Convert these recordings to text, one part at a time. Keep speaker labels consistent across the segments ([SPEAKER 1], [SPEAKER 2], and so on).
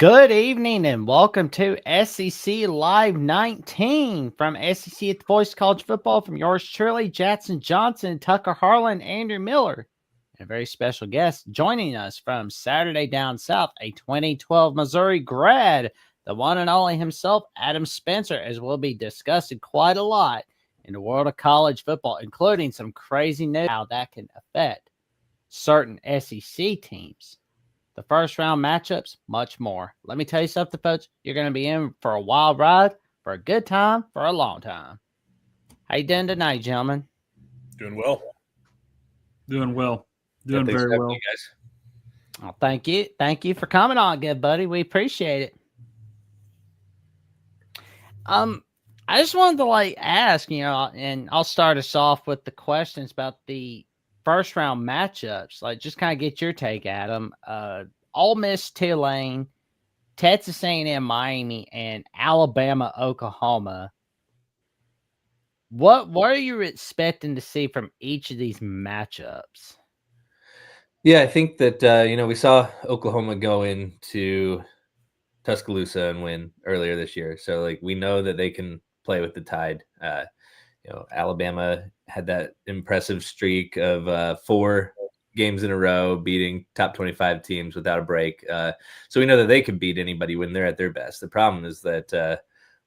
[SPEAKER 1] Good evening and welcome to SEC Live 19 from SEC at the Voice of College Football from yours truly, Jackson Johnson, Tucker Harlan, Andrew Miller. And a very special guest joining us from Saturday Down South, a 2012 Missouri grad, the one and only himself, Adam Spencer, as we'll be discussing quite a lot in the world of college football, including some crazy news how that can affect certain SEC teams. The first round matchups, much more. Let me tell you something, folks. You're going to be in for a wild ride, for a good time, for a long time. How you doing tonight, gentlemen?
[SPEAKER 2] Doing well.
[SPEAKER 3] Doing very well.
[SPEAKER 2] You guys.
[SPEAKER 1] Well, thank you. Thank you for coming on, good buddy. We appreciate it. I just wanted to ask, and I'll start us off with the questions about the first round matchups, just kind of get your take, Adam. Ole Miss, Tulane, Texas A&M, Miami, and Alabama, Oklahoma. What are you expecting to see from each of these matchups?
[SPEAKER 4] Yeah, I think that we saw Oklahoma go into Tuscaloosa and win earlier this year, so we know that they can play with the Tide. Alabama had that impressive streak of 4 games in a row beating top 25 teams without a break. So we know that they can beat anybody when they're at their best. The problem is that,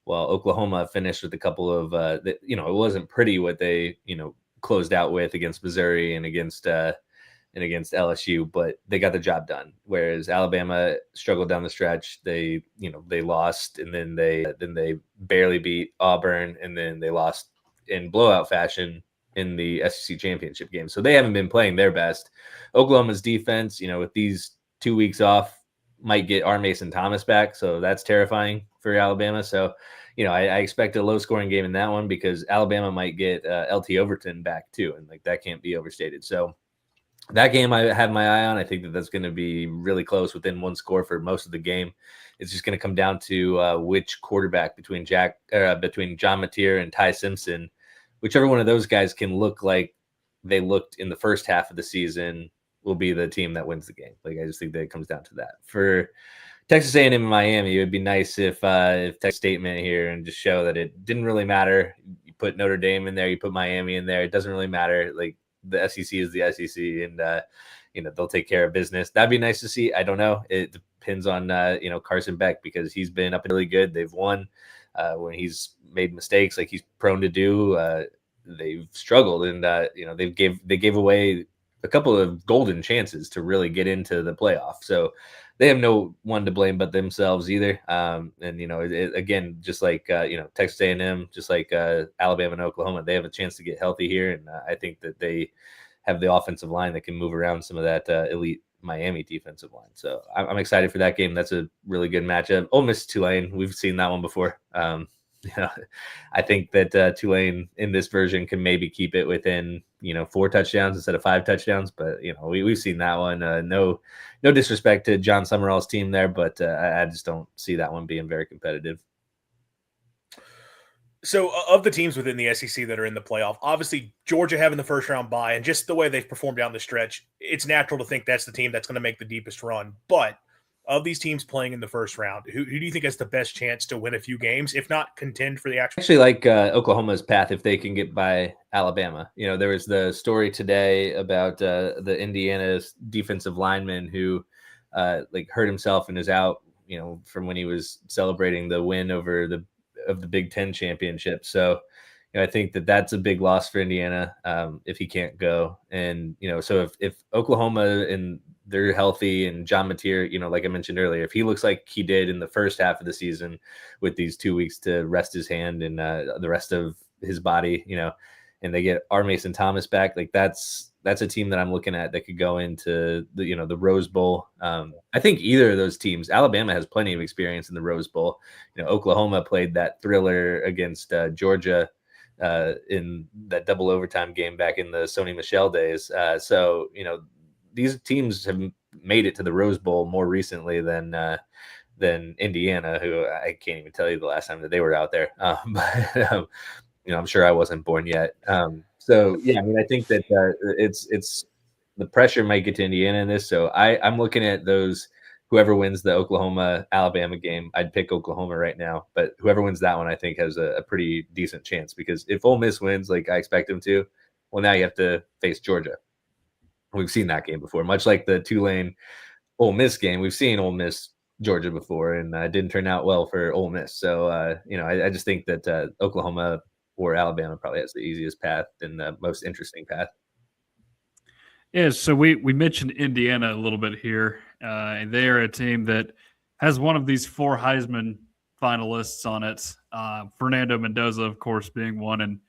[SPEAKER 4] Oklahoma finished with a couple of, it wasn't pretty what they, closed out with against Missouri and against LSU, but they got the job done. Whereas Alabama struggled down the stretch. They lost, and then they barely beat Auburn, and then they lost in blowout fashion in the SEC championship game. So they haven't been playing their best. Oklahoma's defense, with these 2 weeks off, might get R. Mason Thomas back. So that's terrifying for Alabama. So, I expect a low scoring game in that one because Alabama might get LT Overton back too. And that can't be overstated. So that game I have my eye on. I think that's going to be really close within one score for most of the game. It's just going to come down to which quarterback between John Mateer and Ty Simpson, whichever one of those guys can look like they looked in the first half of the season, will be the team that wins the game. I just think that it comes down to that. For Texas A&M and Miami, it would be nice if Texas statement here and just show that it didn't really matter. You put Notre Dame in there, you put Miami in there. It doesn't really matter. The SEC is the SEC, and they'll take care of business. That'd be nice to see. I don't know. It depends on Carson Beck, because he's been up and really good. They've won. When he's made mistakes like he's prone to do, they've struggled, and they gave away a couple of golden chances to really get into the playoff. So they have no one to blame but themselves either. Again, just like Texas A&M, just like Alabama and Oklahoma, they have a chance to get healthy here, and I think that they have the offensive line that can move around some of that elite Miami defensive line. So I'm excited for that game. That's a really good matchup. Ole Miss, Tulane, we've seen that one before. I think that Tulane in this version can maybe keep it within 4 touchdowns instead of 5 touchdowns. But we've seen that one. No disrespect to John Summerall's team there, but I just don't see that one being very competitive.
[SPEAKER 2] So of the teams within the SEC that are in the playoff, obviously Georgia having the first round bye and just the way they've performed down the stretch, it's natural to think that's the team that's going to make the deepest run. But of these teams playing in the first round, who do you think has the best chance to win a few games, if not contend for the actual?
[SPEAKER 4] Actually, like Oklahoma's path if they can get by Alabama. There was the story today about the Indiana's defensive lineman who hurt himself and is out, from when he was celebrating the win over the Big Ten championship. So I think that that's a big loss for Indiana if he can't go. And so if Oklahoma and they're healthy and John Mateer, like I mentioned earlier, if he looks like he did in the first half of the season with these 2 weeks to rest his hand and the rest of his body, and they get R. Mason Thomas back, that's a team that I'm looking at that could go into the Rose Bowl. I think either of those teams, Alabama has plenty of experience in the Rose Bowl. Oklahoma played that thriller against Georgia in that double overtime game back in the Sony Michel days. So these teams have made it to the Rose Bowl more recently than Indiana, who I can't even tell you the last time that they were out there. But I'm sure I wasn't born yet. So yeah, I think that it's the pressure might get to Indiana in this. So I'm looking at those whoever wins the Oklahoma-Alabama game, I'd pick Oklahoma right now. But whoever wins that one, I think, has a pretty decent chance, because if Ole Miss wins, like I expect them to, well, now you have to face Georgia. We've seen that game before, much like the Tulane Ole Miss game. We've seen Ole Miss Georgia before, and it didn't turn out well for Ole Miss. So, I just think that Oklahoma or Alabama probably has the easiest path and the most interesting path.
[SPEAKER 3] Yeah, so we mentioned Indiana a little bit here, and they are a team that has one of these 4 Heisman finalists on it. Fernando Mendoza, of course, being one, and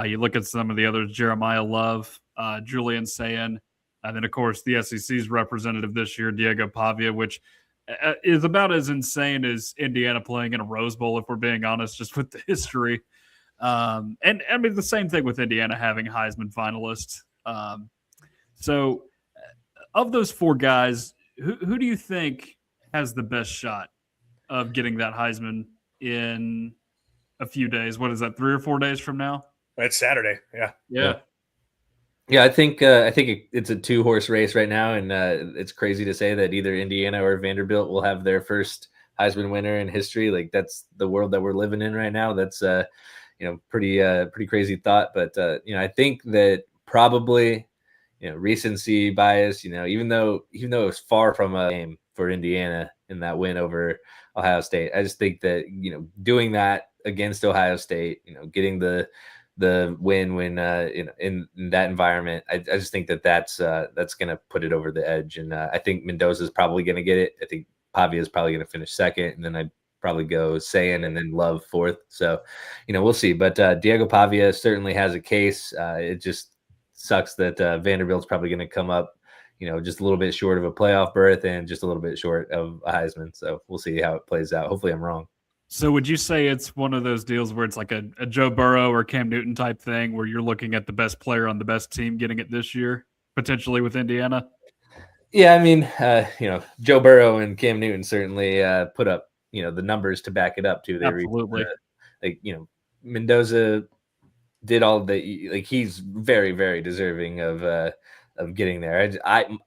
[SPEAKER 3] you look at some of the others: Jeremiah Love, Julian Sayin, and then, of course, the SEC's representative this year, Diego Pavia, which is about as insane as Indiana playing in a Rose Bowl, if we're being honest, just with the history. And I mean, the same thing with Indiana having Heisman finalists. So, of those 4 guys, who do you think has the best shot of getting that Heisman in a few days? What is that, 3 or 4 days from now?
[SPEAKER 2] It's Saturday. Yeah.
[SPEAKER 4] Yeah, I think it's a 2-horse race right now, and it's crazy to say that either Indiana or Vanderbilt will have their first Heisman winner in history. Like, that's the world that we're living in right now. That's pretty crazy thought, but I think that probably recency bias. Even though it was far from a game for Indiana in that win over Ohio State, I just think that doing that against Ohio State, getting the win when in that environment, I just think that's going to put it over the edge. And I think Mendoza is probably going to get it. I think Pavia is probably going to finish second, and then I'd probably go Sayin and then Love fourth. So, we'll see. But Diego Pavia certainly has a case. It just sucks that Vanderbilt's probably going to come up, just a little bit short of a playoff berth and just a little bit short of a Heisman. So we'll see how it plays out. Hopefully I'm wrong.
[SPEAKER 3] So would you say it's one of those deals where it's like a Joe Burrow or Cam Newton type thing, where you're looking at the best player on the best team getting it this year, potentially with Indiana?
[SPEAKER 4] Yeah, I mean, Joe Burrow and Cam Newton certainly put up, the numbers to back it up too. They
[SPEAKER 3] Absolutely.
[SPEAKER 4] Mendoza did all the, like, he's very, very deserving of getting there.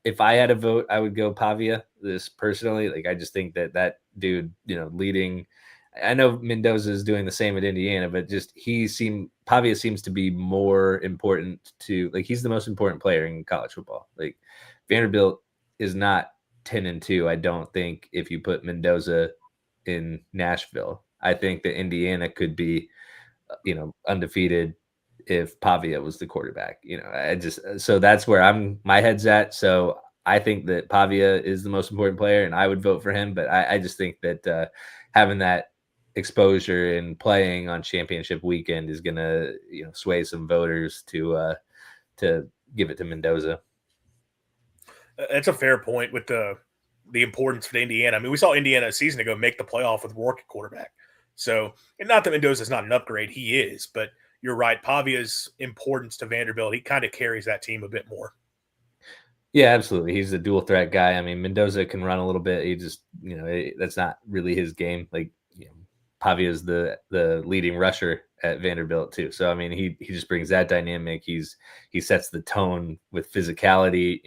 [SPEAKER 4] If I had a vote, I would go Pavia. This personally, like, I just think that dude, leading. I know Mendoza is doing the same at Indiana, but just Pavia seems to be more important to, like, he's the most important player in college football. Like, Vanderbilt is not 10-2. I don't think if you put Mendoza in Nashville. I think that Indiana could be, undefeated if Pavia was the quarterback. So that's where my head's at. So I think that Pavia is the most important player, and I would vote for him. But I just think that having that exposure and playing on championship weekend is going to, sway some voters to give it to Mendoza.
[SPEAKER 2] That's a fair point with the importance for Indiana. I mean, we saw Indiana a season ago make the playoff with Rourke at quarterback. So, and not that Mendoza's not an upgrade, he is, but you're right. Pavia's importance to Vanderbilt, he kind of carries that team a bit more.
[SPEAKER 4] Yeah, absolutely. He's a dual threat guy. I mean, Mendoza can run a little bit. He just, that's not really his game. Like, Pavia is the leading rusher at Vanderbilt too. So, I mean, he just brings that dynamic. He sets the tone with physicality,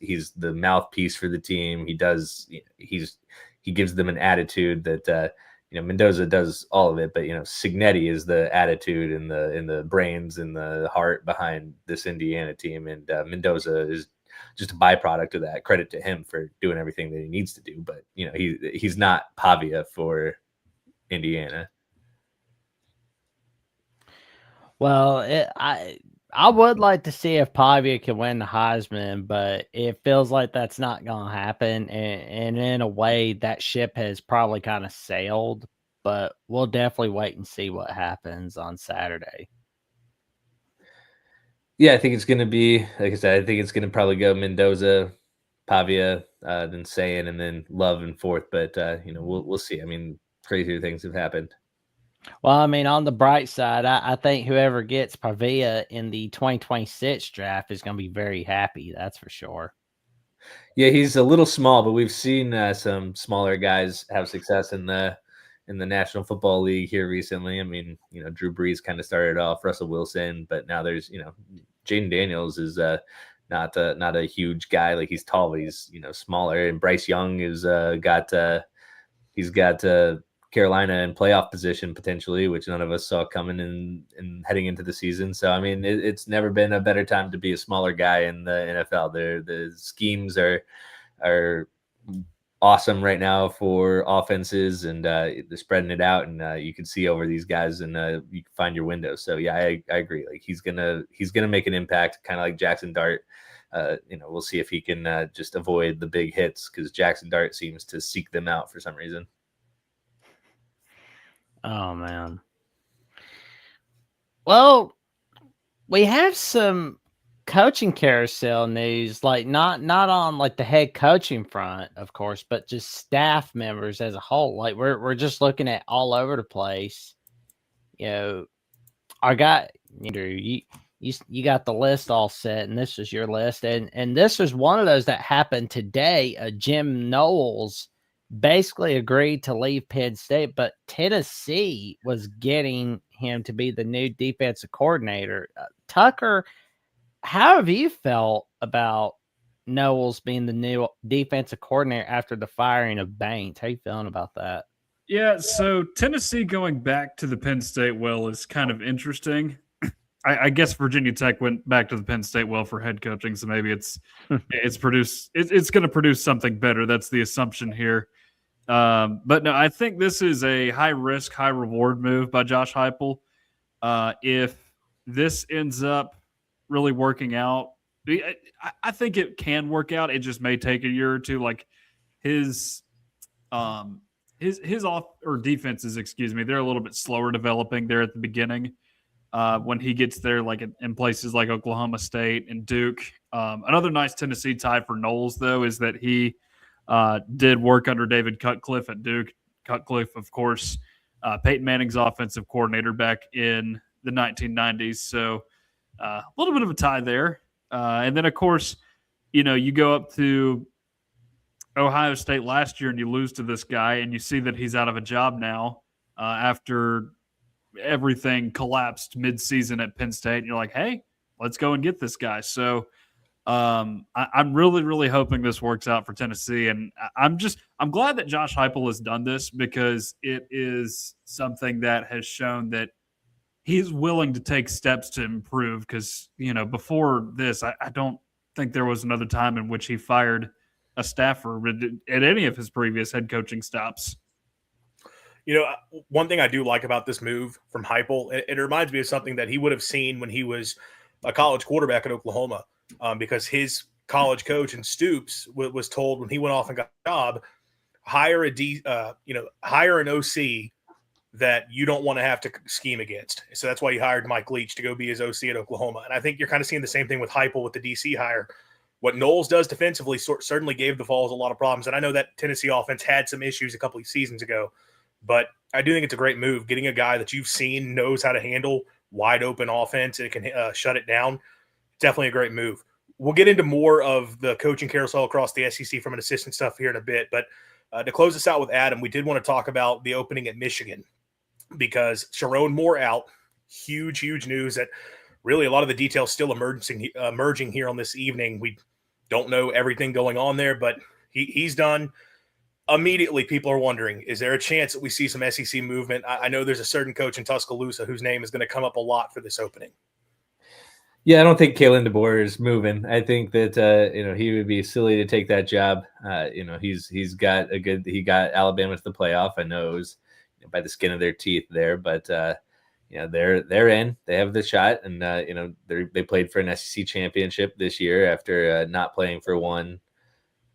[SPEAKER 4] he's the mouthpiece for the team. He gives them an attitude that, Mendoza does all of it, but Cignetti is the attitude and the brains and the heart behind this Indiana team, and Mendoza is just a byproduct of that. Credit to him for doing everything that he needs to do, but he's not Pavia for Indiana.
[SPEAKER 1] Well, I would like to see if Pavia can win the Heisman, but it feels like that's not going to happen. And in a way, that ship has probably kind of sailed, but we'll definitely wait and see what happens on Saturday.
[SPEAKER 4] Yeah, I think it's going to be, like I said, I think it's going to probably go Mendoza, Pavia, then Sayin, and then Love in fourth. But, we'll see. I mean, crazier things have happened.
[SPEAKER 1] Well, I mean, on the bright side, I think whoever gets Pavia in the 2026 draft is going to be very happy. That's for sure.
[SPEAKER 4] Yeah, he's a little small, but we've seen some smaller guys have success in the National Football League here recently. I mean, Drew Brees kind of started off, Russell Wilson, but now there's, Jaden Daniels is not a huge guy. Like he's tall, but he's smaller. And Bryce Young is he's got Carolina in playoff position potentially, which none of us saw coming in heading into the season. So I mean, it's never been a better time to be a smaller guy in the NFL. The schemes are awesome right now for offenses, and they're spreading it out, and you can see over these guys, and you can find your window. So yeah, I agree. Like he's gonna make an impact, kind of like Jackson Dart. We'll see if he can just avoid the big hits, because Jackson Dart seems to seek them out for some reason.
[SPEAKER 1] Oh man. Well, we have some coaching carousel news, like not on like the head coaching front, of course, but just staff members as a whole. Like we're just looking at all over the place. Our guy, you got the list all set, and this is your list, and this was one of those that happened today. Jim Knowles basically agreed to leave Penn State, but Tennessee was getting him to be the new defensive coordinator. Tucker, how have you felt about Knowles being the new defensive coordinator after the firing of Baines? How you feeling about that?
[SPEAKER 3] Yeah, so Tennessee going back to the Penn State well is kind of interesting. I guess Virginia Tech went back to the Penn State well for head coaching, so maybe it's going to produce something better. That's the assumption here. But no, I think this is a high risk, high reward move by Josh Heupel. If this ends up really working out, I think it can work out. It just may take a year or two. Like his off or defenses, excuse me, they're a little bit slower developing there at the beginning. When he gets there, like in places like Oklahoma State and Duke. Another nice Tennessee tie for Knowles, though, is that he did work under David Cutcliffe at Duke. Cutcliffe, of course, Peyton Manning's offensive coordinator back in the 1990s. So a little bit of a tie there. And then, of course, you go up to Ohio State last year and you lose to this guy, and you see that he's out of a job now after everything collapsed mid-season at Penn State. And you're like, hey, let's go and get this guy. So I'm really, really hoping this works out for Tennessee. And I'm glad that Josh Heupel has done this, because it is something that has shown that he's willing to take steps to improve. Because, before this, I don't think there was another time in which he fired a staffer at any of his previous head coaching stops.
[SPEAKER 2] One thing I do like about this move from Heupel, it reminds me of something that he would have seen when he was a college quarterback at Oklahoma, because his college coach and Stoops was told when he went off and got a job, hire an OC that you don't want to have to scheme against. So that's why he hired Mike Leach to go be his OC at Oklahoma. And I think you're kind of seeing the same thing with Heupel with the DC hire. What Knowles does defensively certainly gave the Vols a lot of problems. And I know that Tennessee offense had some issues a couple of seasons ago, but I do think it's a great move. Getting a guy that you've seen knows how to handle wide open offense and can shut it down. Definitely a great move. We'll get into more of the coaching carousel across the SEC from an assistant stuff here in a bit. But to close this out with Adam, we did want to talk about the opening at Michigan, because Sharon Moore out. Huge news that really a lot of the details still emerging here on this evening. We don't know everything going on there, but he's done. Immediately, people are wondering, is there a chance that we see some SEC movement? I know there's a certain coach in Tuscaloosa whose name is going to come up a lot for this opening.
[SPEAKER 4] Yeah, I don't think Kalen DeBoer is moving. I think that he would be silly to take that job. He got Alabama to the playoff. I know it was by the skin of their teeth there, but they're in. They have the shot, and they played for an SEC championship this year after not playing for one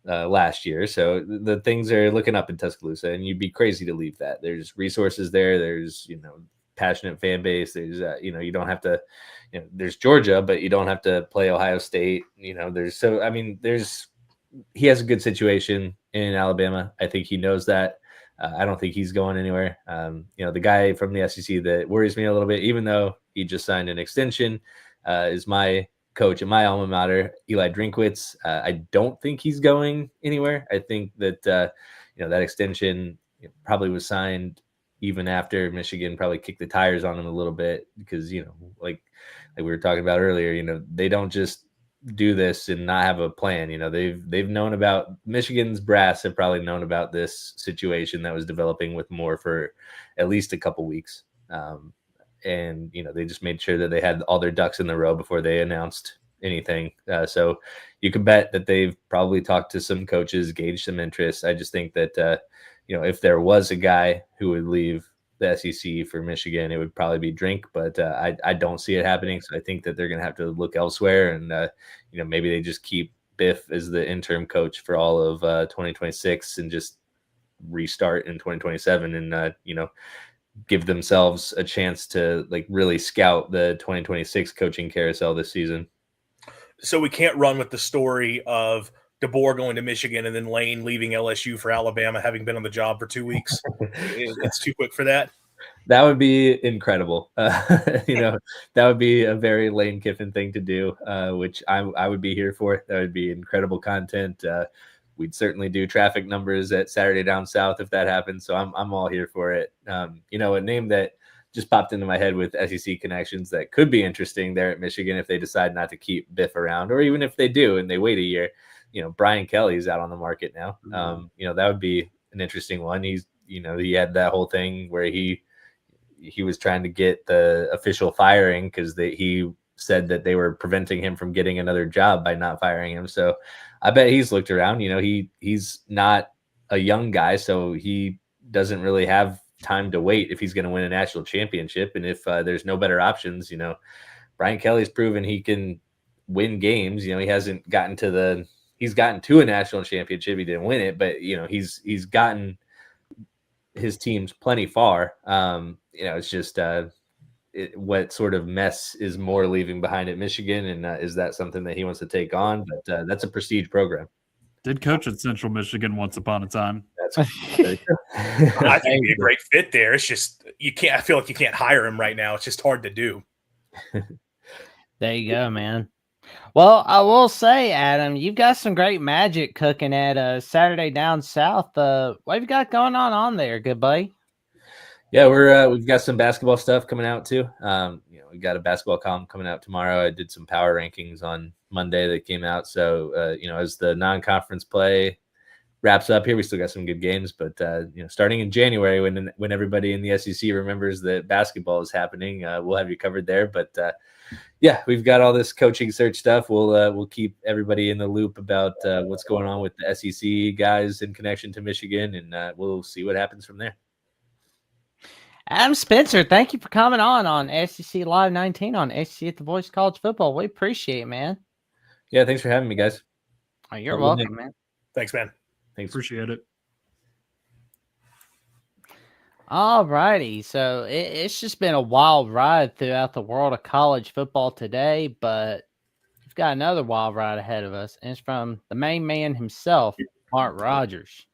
[SPEAKER 4] last year. So the things are looking up in Tuscaloosa, and you'd be crazy to leave that. There's resources there. There's passionate fan base. There's you don't have to. There's Georgia, but you don't have to play Ohio State. He has a good situation in Alabama. I think he knows that. I don't think he's going anywhere. The guy from the SEC that worries me a little bit, even though he just signed an extension, is my coach at my alma mater, Eli Drinkwitz. I don't think he's going anywhere. I think that that extension probably was signed even after Michigan probably kicked the tires on him a little bit, because like we were talking about earlier, they don't just do this and not have a plan. You know, they've known about Michigan's brass have probably known about this situation that was developing with Moore for at least a couple weeks. And, you know, they just made sure that they had all their ducks in the row before they announced anything. So you can bet that they've probably talked to some coaches, gauged some interest. I just think that, you know, if there was a guy who would leave the SEC for Michigan, it would probably be Drink, but I don't see it happening. So I think that they're going to have to look elsewhere, and you know, maybe they just keep Biff as the interim coach for all of 2026 and just restart in 2027, and you know, give themselves a chance to like really scout the 2026 coaching carousel this season.
[SPEAKER 2] So we can't run with the story of DeBoer going to Michigan and then Lane leaving LSU for Alabama, having been on the job for 2 weeks. It's too quick for that.
[SPEAKER 4] That would be incredible. You know, that would be a very Lane Kiffin thing to do, which I would be here for. That would be incredible content. We'd certainly do traffic numbers at Saturday Down South if that happens. So I'm all here for it. You know, a name that just popped into my head with SEC connections that could be interesting there at Michigan if they decide not to keep Biff around, or even if they do and they wait a year. You know, Brian Kelly's out on the market now. You know, that would be an interesting one. He's, you know, he had that whole thing where he was trying to get the official firing because he said that they were preventing him from getting another job by not firing him. So I bet he's looked around. You know, he's not a young guy, so he doesn't really have time to wait if he's going to win a national championship. And if there's no better options, you know, Brian Kelly's proven he can win games. You know, he hasn't gotten to he's gotten to a national championship. He didn't win it, but you know, he's gotten his teams plenty far. You know, it's just what sort of mess is Moore leaving behind at Michigan, and is that something that he wants to take on? But that's a prestige program.
[SPEAKER 3] Did coach at Central Michigan once upon a time.
[SPEAKER 2] I think he'd be a great fit there. It's just I feel like you can't hire him right now. It's just hard to do.
[SPEAKER 1] There you go, man. Well, I will say, Adam, you've got some great magic cooking at Saturday Down South. What have you got going on there, good buddy?
[SPEAKER 4] Yeah, we've got some basketball stuff coming out too. You know, we got a basketball column coming out tomorrow. I did some power rankings on Monday that came out. So you know, as the non-conference play wraps up here, we still got some good games. But you know, starting in January, when everybody in the SEC remembers that basketball is happening, we'll have you covered there. But yeah, we've got all this coaching search stuff. We'll keep everybody in the loop about what's going on with the SEC guys in connection to Michigan, and we'll see what happens from there.
[SPEAKER 1] Adam Spencer, thank you for coming on SEC Live 19 on SEC at the Voice of College Football. We appreciate it, man.
[SPEAKER 4] Yeah, thanks for having me, guys.
[SPEAKER 1] Oh, you're welcome, man.
[SPEAKER 2] Thanks, man.
[SPEAKER 4] Thanks.
[SPEAKER 3] Appreciate it.
[SPEAKER 1] All righty. So it's just been a wild ride throughout the world of college football today, but we've got another wild ride ahead of us, and it's from the main man himself, Mark Rogers.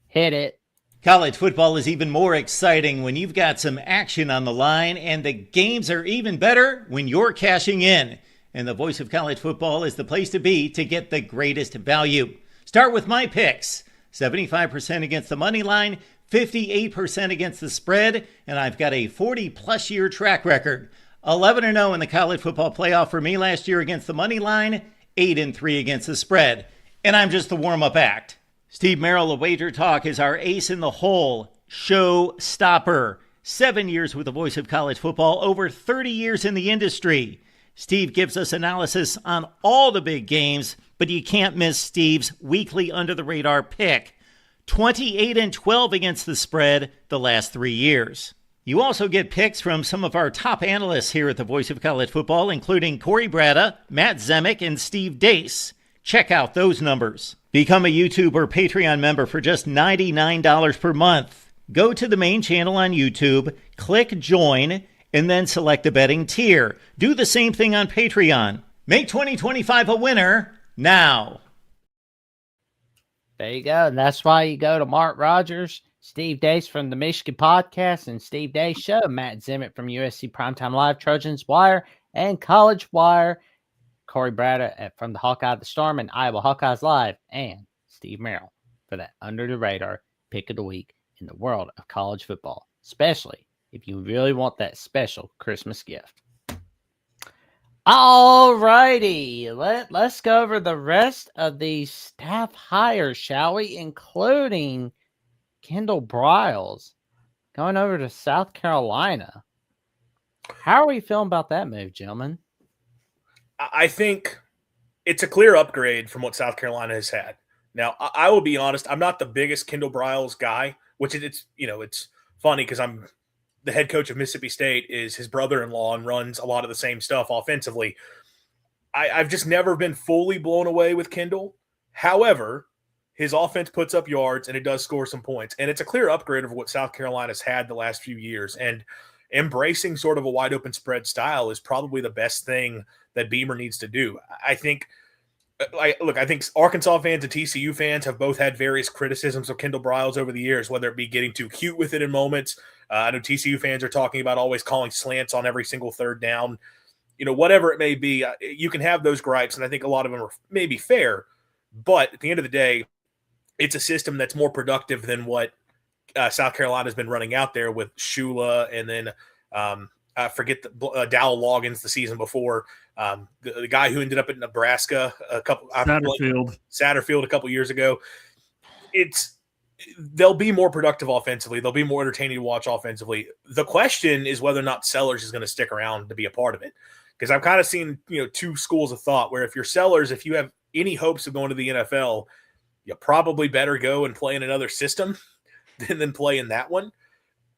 [SPEAKER 1] Hit it.
[SPEAKER 5] College football is even more exciting when you've got some action on the line, and the games are even better when you're cashing in. And the Voice of College Football is the place to be to get the greatest value. Start with my picks. 75% against the money line, 58% against the spread, and I've got a 40-plus year track record. 11-0 in the college football playoff for me last year against the money line, 8-3 against the spread. And I'm just the warm-up act. Steve Merrill of Wager Talk is our ace in the hole, show stopper. 7 years with the Voice of College Football, over 30 years in the industry. Steve gives us analysis on all the big games, but you can't miss Steve's weekly under-the-radar pick. 28-12 against the spread the last 3 years. You also get picks from some of our top analysts here at the Voice of College Football, including Corey Bratta, Matt Zemek, and Steve Dace. Check out those numbers. Become a YouTube or Patreon member for just $99 per month. Go to the main channel on YouTube, click join, and then select a betting tier. Do the same thing on Patreon. Make 2025 a winner now.
[SPEAKER 1] There you go. And that's why you go to Mark Rogers, Steve Dace from the Michigan Podcast, and Steve Dace Show, Matt Zimmett from USC Primetime Live, Trojans Wire, and College Wire, Corey Bratta from the Hawkeye the Storm and Iowa Hawkeyes Live, and Steve Merrill for that under-the-radar pick of the week in the world of college football, especially if you really want that special Christmas gift. All righty. Let's go over the rest of these staff hires, shall we? Including Kendall Briles going over to South Carolina. How are we feeling about that move, gentlemen?
[SPEAKER 2] I think it's a clear upgrade from what South Carolina has had. Now, I will be honest, I'm not the biggest Kendall Briles guy, which it's funny because I'm the head coach of Mississippi State is his brother-in-law and runs a lot of the same stuff offensively. I've just never been fully blown away with Kendall. However, his offense puts up yards and it does score some points. And it's a clear upgrade of what South Carolina's had the last few years. And embracing sort of a wide open spread style is probably the best thing that Beamer needs to do. I think Arkansas fans and TCU fans have both had various criticisms of Kendall Briles over the years, whether it be getting too cute with it in moments. I know TCU fans are talking about always calling slants on every single third down. Whatever it may be, you can have those gripes, and I think a lot of them are maybe fair. But at the end of the day, it's a system that's more productive than what South Carolina has been running out there with Shula and then I forget Dowell Loggins the season before. The guy who ended up at Nebraska Satterfield a couple years ago. They'll be more productive offensively. They'll be more entertaining to watch offensively. The question is whether or not Sellers is going to stick around to be a part of it. Because I've kind of seen, two schools of thought where if you're Sellers, if you have any hopes of going to the NFL, you probably better go and play in another system than play in that one.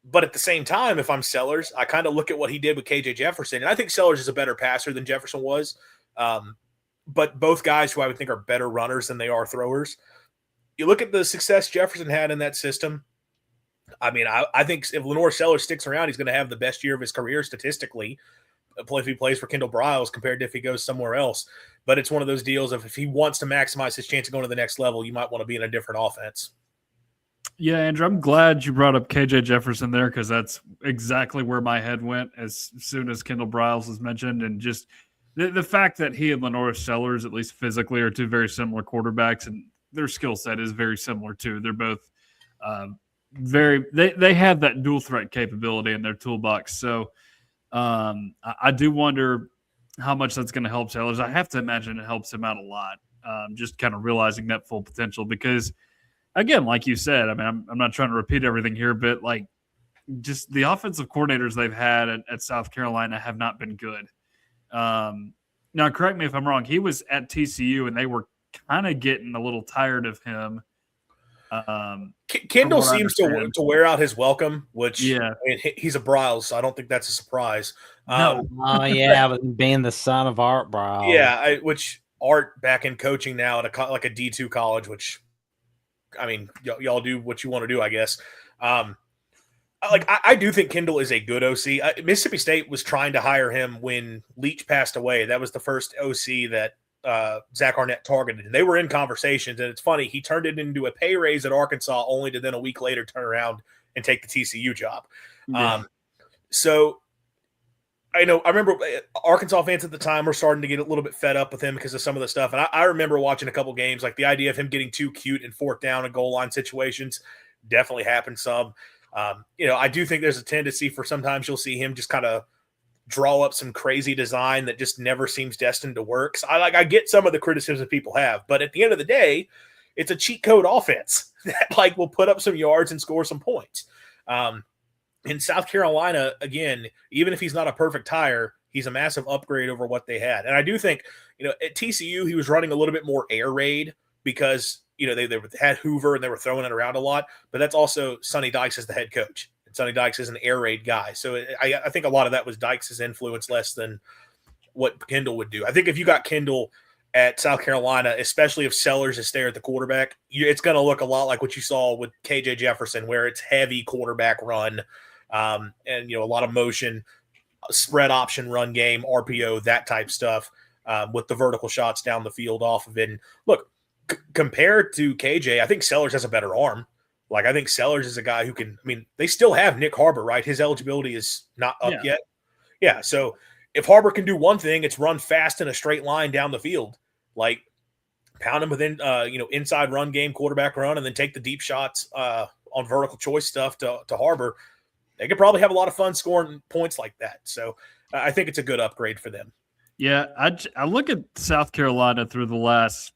[SPEAKER 2] But at the same time, if I'm Sellers, I kind of look at what he did with KJ Jefferson. And I think Sellers is a better passer than Jefferson was. But both guys who I would think are better runners than they are throwers. You look at the success Jefferson had in that system. I mean, I think if Lenore Sellers sticks around, he's going to have the best year of his career statistically if he plays for Kendall Briles compared to if he goes somewhere else. But it's one of those deals of if he wants to maximize his chance of going to the next level, you might want to be in a different offense.
[SPEAKER 3] Yeah, Andrew, I'm glad you brought up KJ Jefferson there because that's exactly where my head went as soon as Kendall Briles was mentioned. And just the fact that he and Lenore Sellers, at least physically, are two very similar quarterbacks, and their skill set is very similar too. They're both they have that dual threat capability in their toolbox. So I do wonder how much that's going to help Sellers. I have to imagine it helps him out a lot, just kind of realizing that full potential because, again, like you said, I mean, I'm not trying to repeat everything here, but like just the offensive coordinators they've had at South Carolina have not been good. Now, correct me if I'm wrong. He was at TCU and they were kind of getting a little tired of him.
[SPEAKER 2] Kendall seems to wear out his welcome, which
[SPEAKER 3] yeah,
[SPEAKER 2] I mean, he's a Briles, so I don't think that's a surprise.
[SPEAKER 1] Being the son of Art Briles.
[SPEAKER 2] Yeah, which Art back in coaching now at a D2 college, which I mean, y'all do what you want to do, I guess. I do think Kendall is a good OC. Mississippi State was trying to hire him when Leach passed away. That was the first OC that Zach Arnett targeted. And they were in conversations, and it's funny, he turned it into a pay raise at Arkansas only to then a week later turn around and take the TCU job. Yeah. So I remember Arkansas fans at the time were starting to get a little bit fed up with him because of some of the stuff. And I remember watching a couple games, like the idea of him getting too cute in fourth down and goal line situations definitely happened some. I do think there's a tendency for sometimes you'll see him just kind of draw up some crazy design that just never seems destined to work. So I get some of the criticisms people have, but at the end of the day, it's a cheat code offense that will put up some yards and score some points. In South Carolina, again, even if he's not a perfect hire, he's a massive upgrade over what they had. And I do think, at TCU, he was running a little bit more air raid because, they had Hoover and they were throwing it around a lot, but that's also Sonny Dykes as the head coach. And Sonny Dykes is an air raid guy. So I think a lot of that was Dykes' influence less than what Kendall would do. I think if you got Kendall at South Carolina, especially if Sellers is there at the quarterback, it's going to look a lot like what you saw with KJ Jefferson, where it's heavy quarterback run, and a lot of motion, spread option run game, RPO, that type stuff, with the vertical shots down the field off of it. And look, compared to KJ, I think Sellers has a better arm. I think Sellers is a guy who can. I mean, they still have Nick Harbor, right? His eligibility is not up yet. Yeah, so if Harbor can do one thing, it's run fast in a straight line down the field, pound him within, inside run game, quarterback run, and then take the deep shots on vertical choice stuff to Harbor. They could probably have a lot of fun scoring points like that. So I think it's a good upgrade for them.
[SPEAKER 3] Yeah, I look at South Carolina through the last,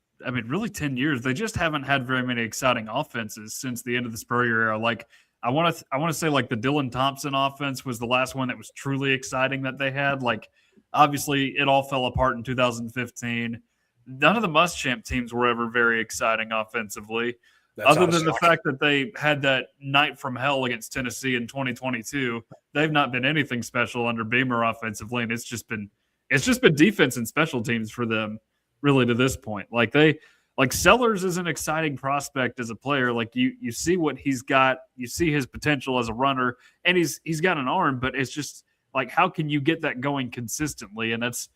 [SPEAKER 3] really 10 years. They just haven't had very many exciting offenses since the end of the Spurrier era. Like I want to say like the Dylan Thompson offense was the last one that was truly exciting that they had. Like obviously it all fell apart in 2015. None of the Muschamp teams were ever very exciting offensively.
[SPEAKER 2] That's
[SPEAKER 3] Other
[SPEAKER 2] not
[SPEAKER 3] than the
[SPEAKER 2] shocking.
[SPEAKER 3] fact that they had that night from hell against Tennessee in 2022, they've not been anything special under Beamer offensively, and it's just been defense and special teams for them, really, to this point. Like Sellers is an exciting prospect as a player. Like you see what he's got, you see his potential as a runner, and he's got an arm, but it's just like how can you get that going consistently? And that's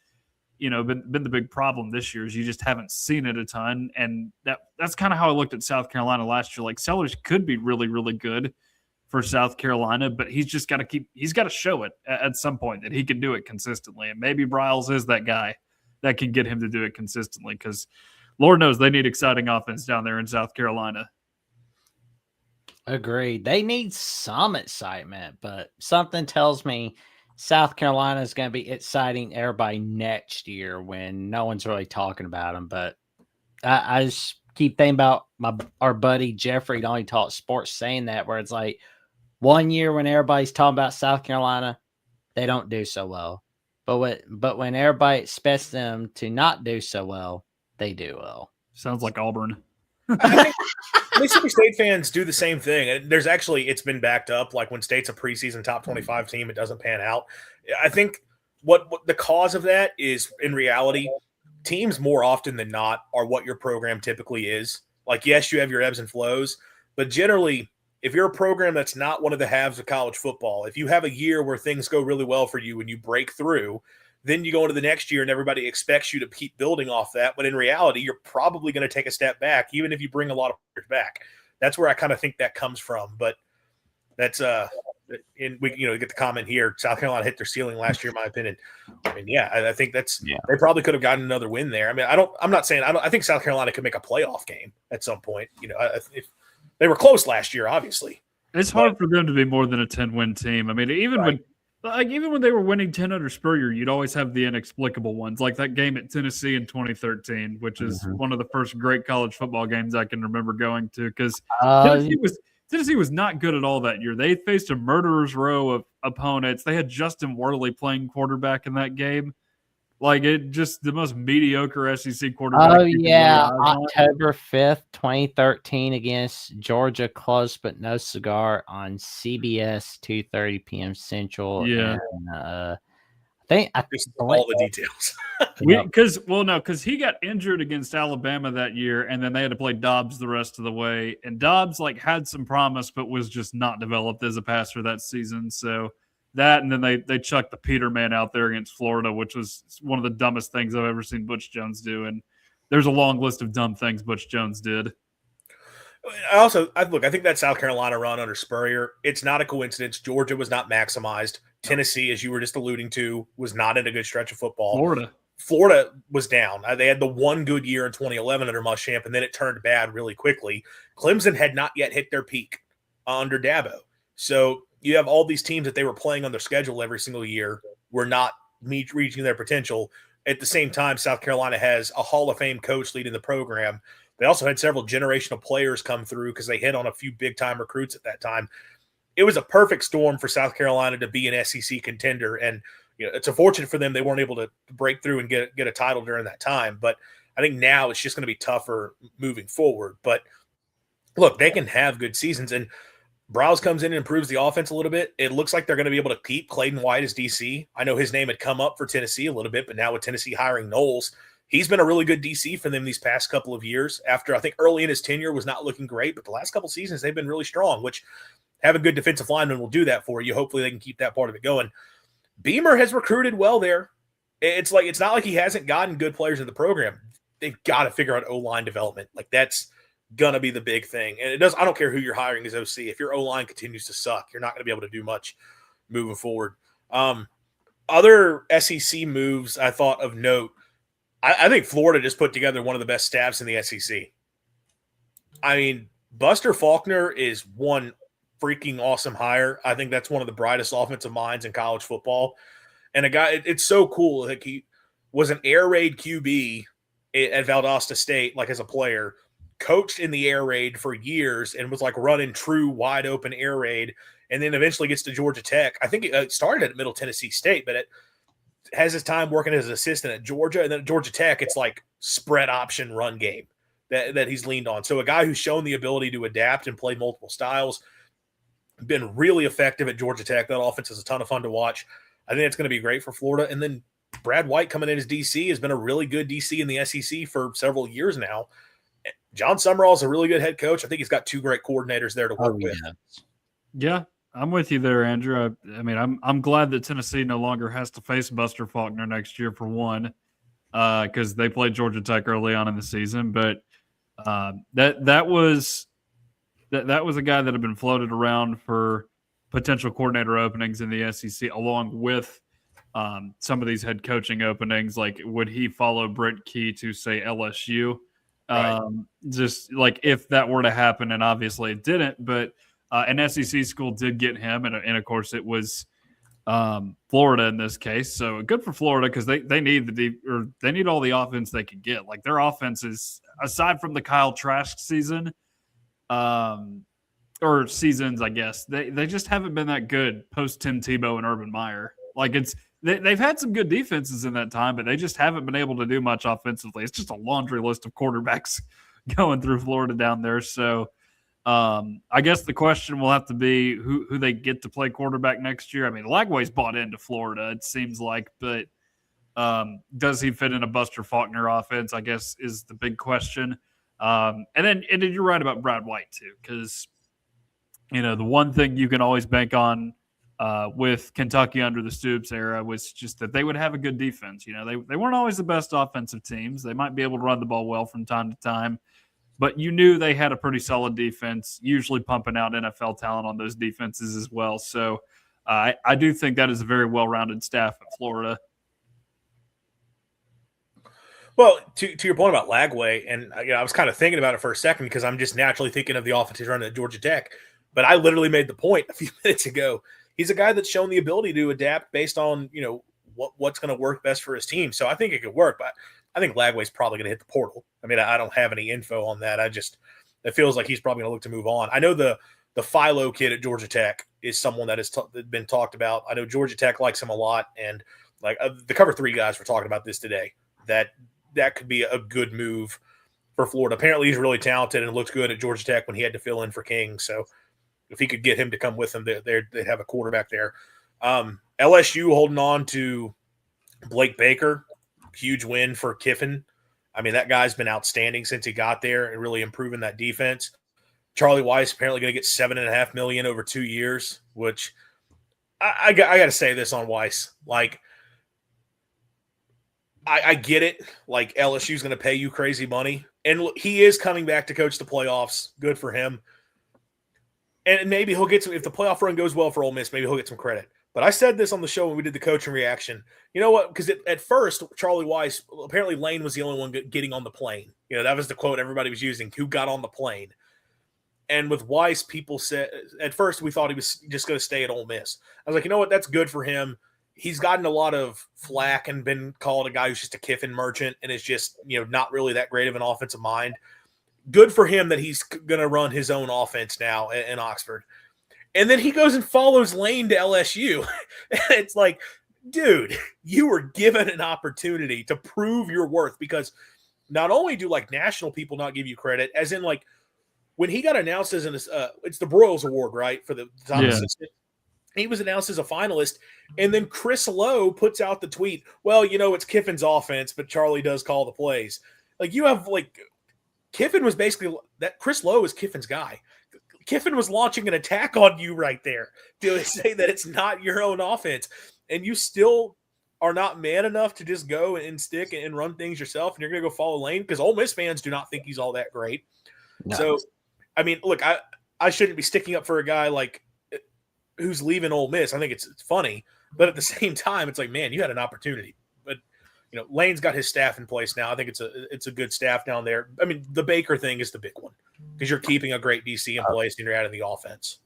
[SPEAKER 3] been the big problem this year is you just haven't seen it a ton. And that's kind of how I looked at South Carolina last year. Like Sellers could be really, really good for South Carolina, but he's got to show it at some point that he can do it consistently. And maybe Bryles is that guy that can get him to do it consistently because Lord knows they need exciting offense down there in South Carolina.
[SPEAKER 1] Agreed. They need some excitement, but something tells me South Carolina is going to be exciting everybody next year when no one's really talking about them. But I just keep thinking about our buddy Jeffrey, Don't He Talk Sports, saying that, where it's like 1 year when everybody's talking about South Carolina, they don't do so well. But when everybody expects them to not do so well, they do well.
[SPEAKER 3] Sounds like Auburn.
[SPEAKER 2] I think Mississippi State fans do the same thing. And it's been backed up. Like when State's a preseason top 25 team, it doesn't pan out. I think what the cause of that is, in reality, teams more often than not are what your program typically is. Like, yes, you have your ebbs and flows, but generally, if you're a program that's not one of the halves of college football, if you have a year where things go really well for you and you break through, then you go into the next year and everybody expects you to keep building off that. But in reality, you're probably going to take a step back, even if you bring a lot of players back. That's where I kind of think that comes from. But that's we get the comment here. South Carolina hit their ceiling last year, in my opinion. I mean, I think they probably could have gotten another win there. I mean, I think South Carolina could make a playoff game at some point. If they were close last year, obviously.
[SPEAKER 3] It's hard for them to be more than a 10-win team. I mean, even when they were winning 10 under Spurrier, you'd always have the inexplicable ones, like that game at Tennessee in 2013, which is one of the first great college football games I can remember going to, because Tennessee was not good at all that year. They faced a murderer's row of opponents. They had Justin Worley playing quarterback in that game. Like, it just the most mediocre SEC quarterback.
[SPEAKER 1] Oh, yeah. October 5th, 2013 against Georgia, close but no cigar on CBS, 2:30 p.m. Central.
[SPEAKER 3] Yeah.
[SPEAKER 1] And, I think
[SPEAKER 2] all the details.
[SPEAKER 3] Because he got injured against Alabama that year, and then they had to play Dobbs the rest of the way. And Dobbs had some promise, but was just not developed as a passer that season. So that, and then they chucked the Peterman out there against Florida, which was one of the dumbest things I've ever seen Butch Jones do. And there's a long list of dumb things Butch Jones did.
[SPEAKER 2] I think that South Carolina run under Spurrier, it's not a coincidence. Georgia was not maximized. Tennessee, as you were just alluding to, was not in a good stretch of football. Florida was down. They had the one good year in 2011 under Muschamp, and then it turned bad really quickly. Clemson had not yet hit their peak under Dabo. So you have all these teams that they were playing on their schedule every single year were not reaching their potential. At the same time, South Carolina has a Hall of Fame coach leading the program. They also had several generational players come through because they hit on a few big-time recruits at that time. It was a perfect storm for South Carolina to be an SEC contender, and it's unfortunate for them they weren't able to break through and get a title during that time. But I think now it's just going to be tougher moving forward. But look, they can have good seasons, and Browse comes in and improves the offense a little bit. It looks like they're going to be able to keep Clayton White as DC. I know his name had come up for Tennessee a little bit, but now with Tennessee hiring Knowles, he's been a really good DC for them these past couple of years. After I think early in his tenure was not looking great, but the last couple of seasons they've been really strong, which having good defensive linemen will do that for you. Hopefully they can keep that part of it going. Beamer has recruited well there. It's not like he hasn't gotten good players in the program. They've got to figure out O-line development. That's going to be the big thing. And I don't care who you're hiring as OC. If your O-line continues to suck, you're not going to be able to do much moving forward. Other SEC moves I thought of note, I think Florida just put together one of the best staffs in the SEC. I mean, Buster Faulkner is one freaking awesome hire. I think that's one of the brightest offensive minds in college football. And a guy, it's so cool. was an air raid QB at Valdosta State, like as a player, coached in the air raid for years and was like running true wide open air raid, and then eventually gets to Georgia Tech. I think it started at Middle Tennessee State, but it has his time working as an assistant at Georgia, and then at Georgia Tech, it's like spread option run game that he's leaned on. So a guy who's shown the ability to adapt and play multiple styles, been really effective at Georgia Tech. That offense is a ton of fun to watch. I think it's going to be great for Florida. And then Brad White coming in as DC has been a really good DC in the SEC for several years now. John Summerall is a really good head coach. I think he's got two great coordinators there to work with.
[SPEAKER 3] Yeah, I'm with you there, Andrew. I mean, I'm glad that Tennessee no longer has to face Buster Faulkner next year, for one, because they played Georgia Tech early on in the season. But that was a guy that had been floated around for potential coordinator openings in the SEC, along with some of these head coaching openings. Like, would he follow Brent Key to, say, LSU?
[SPEAKER 2] Right.
[SPEAKER 3] Just like if that were to happen, and obviously it didn't, but an SEC school did get him, and of course it was Florida in this case. So good for Florida, because they need all the offense they could get. Like, their offense is, aside from the Kyle Trask season, or seasons, I guess, they just haven't been that good post Tim Tebow and Urban Meyer. Like, they've had some good defenses in that time, but they just haven't been able to do much offensively. It's just a laundry list of quarterbacks going through Florida down there. So I guess the question will have to be who they get to play quarterback next year. I mean, Lagway's bought into Florida, it seems like, but does he fit in a Buster Faulkner offense, I guess, is the big question. And then you're right about Brad White too, because the one thing you can always bank on with Kentucky under the Stoops era was just that they would have a good defense. They weren't always the best offensive teams. They might be able to run the ball well from time to time, but you knew they had a pretty solid defense, usually pumping out NFL talent on those defenses as well. So I do think that is a very well-rounded staff at Florida.
[SPEAKER 2] Well, to your point about Lagway, and I was kind of thinking about it for a second because I'm just naturally thinking of the offense he's running at Georgia Tech, but I literally made the point a few minutes ago. He's a guy that's shown the ability to adapt based on, what's going to work best for his team. So I think it could work, but I think Lagway's probably going to hit the portal. I mean, I don't have any info on that. It feels like he's probably going to look to move on. I know the Philo kid at Georgia Tech is someone that has been talked about. I know Georgia Tech likes him a lot. And like the Cover 3 guys were talking about this today, that could be a good move for Florida. Apparently he's really talented and looked good at Georgia Tech when he had to fill in for King. So if he could get him to come with him, they'd have a quarterback there. LSU holding on to Blake Baker, huge win for Kiffin. I mean, that guy's been outstanding since he got there and really improving that defense. Charlie Weiss apparently going to get $7.5 million over 2 years, which I got to say this on Weiss. Like, I get it. Like, LSU's going to pay you crazy money, and he is coming back to coach the playoffs. Good for him. And maybe he'll get some, if the playoff run goes well for Ole Miss, maybe he'll get some credit. But I said this on the show when we did the coaching reaction. You know what? Because at first, Charlie Weiss, apparently Lane was the only one getting on the plane. That was the quote everybody was using, who got on the plane. And with Weiss, people said, at first we thought he was just going to stay at Ole Miss. I was like, you know what? That's good for him. He's gotten a lot of flack and been called a guy who's just a Kiffin merchant and is just, not really that great of an offensive mind. Good for him that he's going to run his own offense now in Oxford. And then he goes and follows Lane to LSU. And it's like, dude, you were given an opportunity to prove your worth, because not only do like national people not give you credit, as in like when he got announced as it's the Broyles Award, right? For the top assistant. He was announced as a finalist. And then Chris Lowe puts out the tweet, well, it's Kiffin's offense, but Charlie does call the plays. Like, you have like, Kiffin was basically that. Chris Lowe is Kiffin's guy. Kiffin was launching an attack on you right there to say that it's not your own offense, and you still are not man enough to just go and stick and run things yourself, and you're going to go follow Lane, because Ole Miss fans do not think he's all that great. No. So, I mean, look, I shouldn't be sticking up for a guy like who's leaving Ole Miss. I think it's funny, but at the same time, it's like, man, you had an opportunity. But Lane's got his staff in place now. I think it's a good staff down there. I mean, the Baker thing is the big one, because you're keeping a great DC in place and you're adding the offense.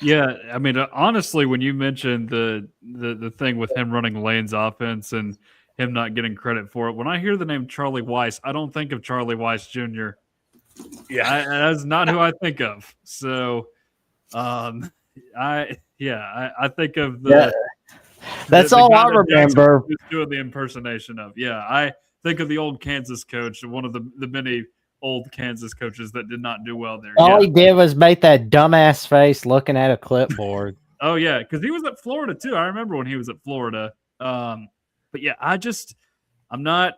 [SPEAKER 3] Yeah, I mean, honestly, when you mentioned the thing with him running Lane's offense and him not getting credit for it. When I hear the name Charlie Weiss, I don't think of Charlie Weiss Jr.
[SPEAKER 2] Yeah,
[SPEAKER 3] That's not who I think of. So, I think of the.
[SPEAKER 1] That's
[SPEAKER 3] the
[SPEAKER 1] all
[SPEAKER 3] guy
[SPEAKER 1] I
[SPEAKER 3] that Jackson
[SPEAKER 1] remember.
[SPEAKER 3] was doing the impersonation of. Yeah, I think of the old Kansas coach, one of the many old Kansas coaches that did not do well there.
[SPEAKER 1] All he did was make that dumbass face looking at a clipboard.
[SPEAKER 3] Oh yeah, because he was at Florida too. I remember when he was at Florida. But yeah, I'm not.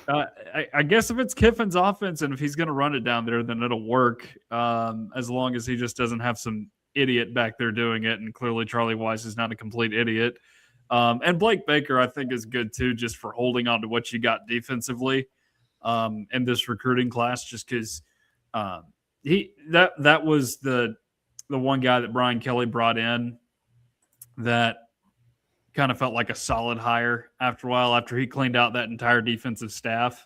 [SPEAKER 3] I guess if it's Kiffin's offense and if he's going to run it down there, then it'll work. As long as he just doesn't have some idiot back there doing it, and clearly Charlie Weiss is not a complete idiot. And Blake Baker, I think, is good too, just for holding on to what you got defensively in this recruiting class. Just because that was the one guy that Brian Kelly brought in that kind of felt like a solid hire after a while, after he cleaned out that entire defensive staff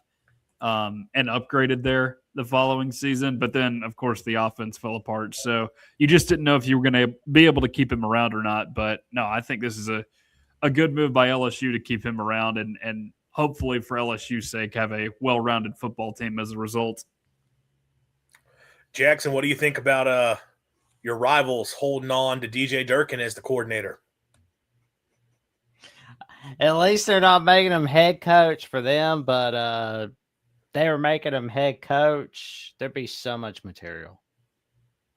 [SPEAKER 3] and upgraded there the following season. But then, of course, the offense fell apart. So you just didn't know if you were going to be able to keep him around or not. But no, I think this is a good move by LSU to keep him around and hopefully for LSU's sake have a well-rounded football team as a result.
[SPEAKER 2] Jackson, what do you think about your rivals holding on to DJ Durkin as the coordinator?
[SPEAKER 1] At least they're not making him head coach for them, but they were making him head coach. There'd be so much material.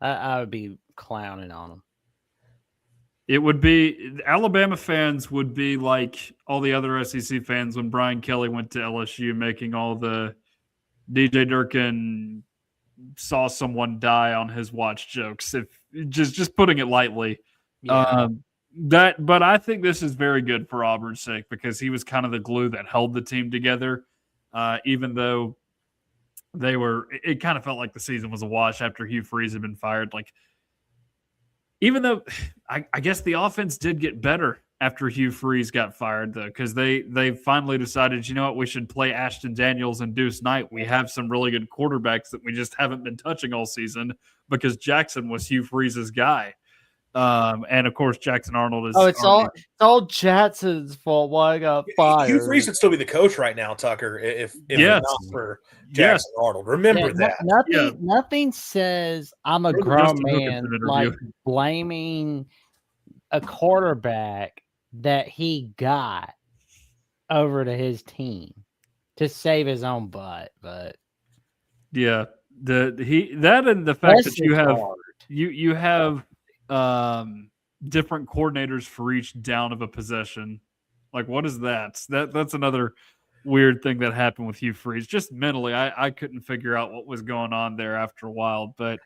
[SPEAKER 1] I would be clowning on him.
[SPEAKER 3] It would be Alabama fans would be like all the other SEC fans when Brian Kelly went to LSU, making all the DJ Durkin saw someone die on his watch jokes. If just putting it lightly,
[SPEAKER 1] Yeah.
[SPEAKER 3] but I think this is very good for Auburn's sake because he was kind of the glue that held the team together. Even though it kind of felt like the season was a wash after Hugh Freeze had been fired. Like, even though I guess the offense did get better after Hugh Freeze got fired, though, because they finally decided, you know what, we should play Ashton Daniels and Deuce Knight. We have some really good quarterbacks that we just haven't been touching all season because Jackson was Hugh Freeze's guy. And of course, Jackson Arnold is.
[SPEAKER 1] Oh, it's all Jackson's fault. Why I got fired?
[SPEAKER 2] Hugh Freeze would still be the coach right now, Tucker, if
[SPEAKER 3] Yes.
[SPEAKER 2] not for Jackson Arnold. Remember that.
[SPEAKER 1] Nothing says I'm a
[SPEAKER 3] Go to
[SPEAKER 1] grown
[SPEAKER 3] Justin
[SPEAKER 1] man
[SPEAKER 3] Wilkinson interview.
[SPEAKER 1] like blaming a quarterback that he got over to his team to save his own butt. But
[SPEAKER 3] yeah, and the fact that you have
[SPEAKER 1] hard.
[SPEAKER 3] you have different coordinators for each down of a possession. Like, what is that? That's another weird thing that happened with Hugh Freeze. Just mentally, I couldn't figure out what was going on there after a while. But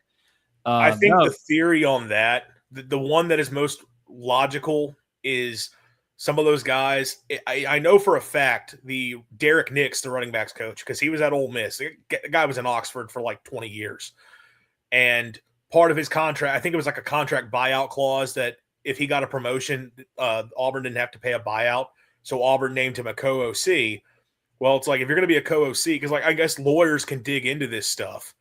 [SPEAKER 2] I think the theory on that, the one that is most logical is some of those guys. I know for a fact the Derek Nix, the running backs coach, because he was at Ole Miss. The guy was in Oxford for like 20 years. And part of his contract, I think it was like a contract buyout clause that if he got a promotion, Auburn didn't have to pay a buyout. So Auburn named him a co-OC. Well, it's like if you're going to be a co-OC, because like I guess lawyers can dig into this stuff,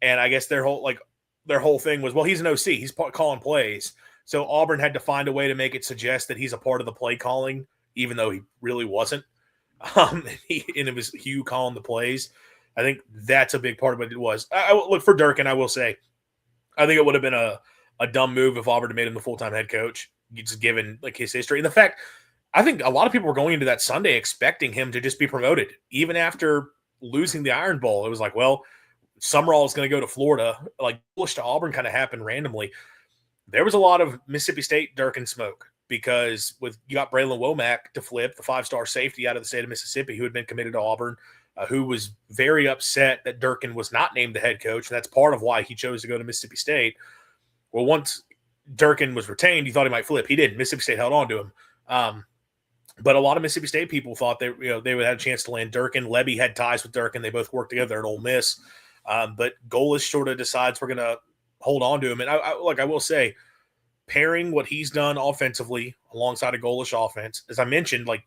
[SPEAKER 2] and I guess their whole thing was, well, he's an OC, he's calling plays. So Auburn had to find a way to make it suggest that he's a part of the play calling, even though he really wasn't. And it was Hugh calling the plays. I think that's a big part of what it was. I look for Durkin. I will say, I think it would have been a dumb move if Auburn had made him the full-time head coach, just given like his history. And the fact, I think a lot of people were going into that Sunday expecting him to just be promoted. Even after losing the Iron Bowl, it was like, well, Summerall is going to go to Florida. Like, push to Auburn kind of happened randomly. There was a lot of Mississippi State Durkin smoke because you got Braylon Womack to flip, the 5-star safety out of the state of Mississippi who had been committed to Auburn, who was very upset that Durkin was not named the head coach. And that's part of why he chose to go to Mississippi State. Well, once Durkin was retained, he thought he might flip. He didn't. Mississippi State held on to him. But a lot of Mississippi State people thought they would have a chance to land Durkin. Lebby had ties with Durkin. They both worked together at Ole Miss. But Golis sort of decides we're going to hold on to him. And I will say, pairing what he's done offensively alongside a Golis offense, as I mentioned, like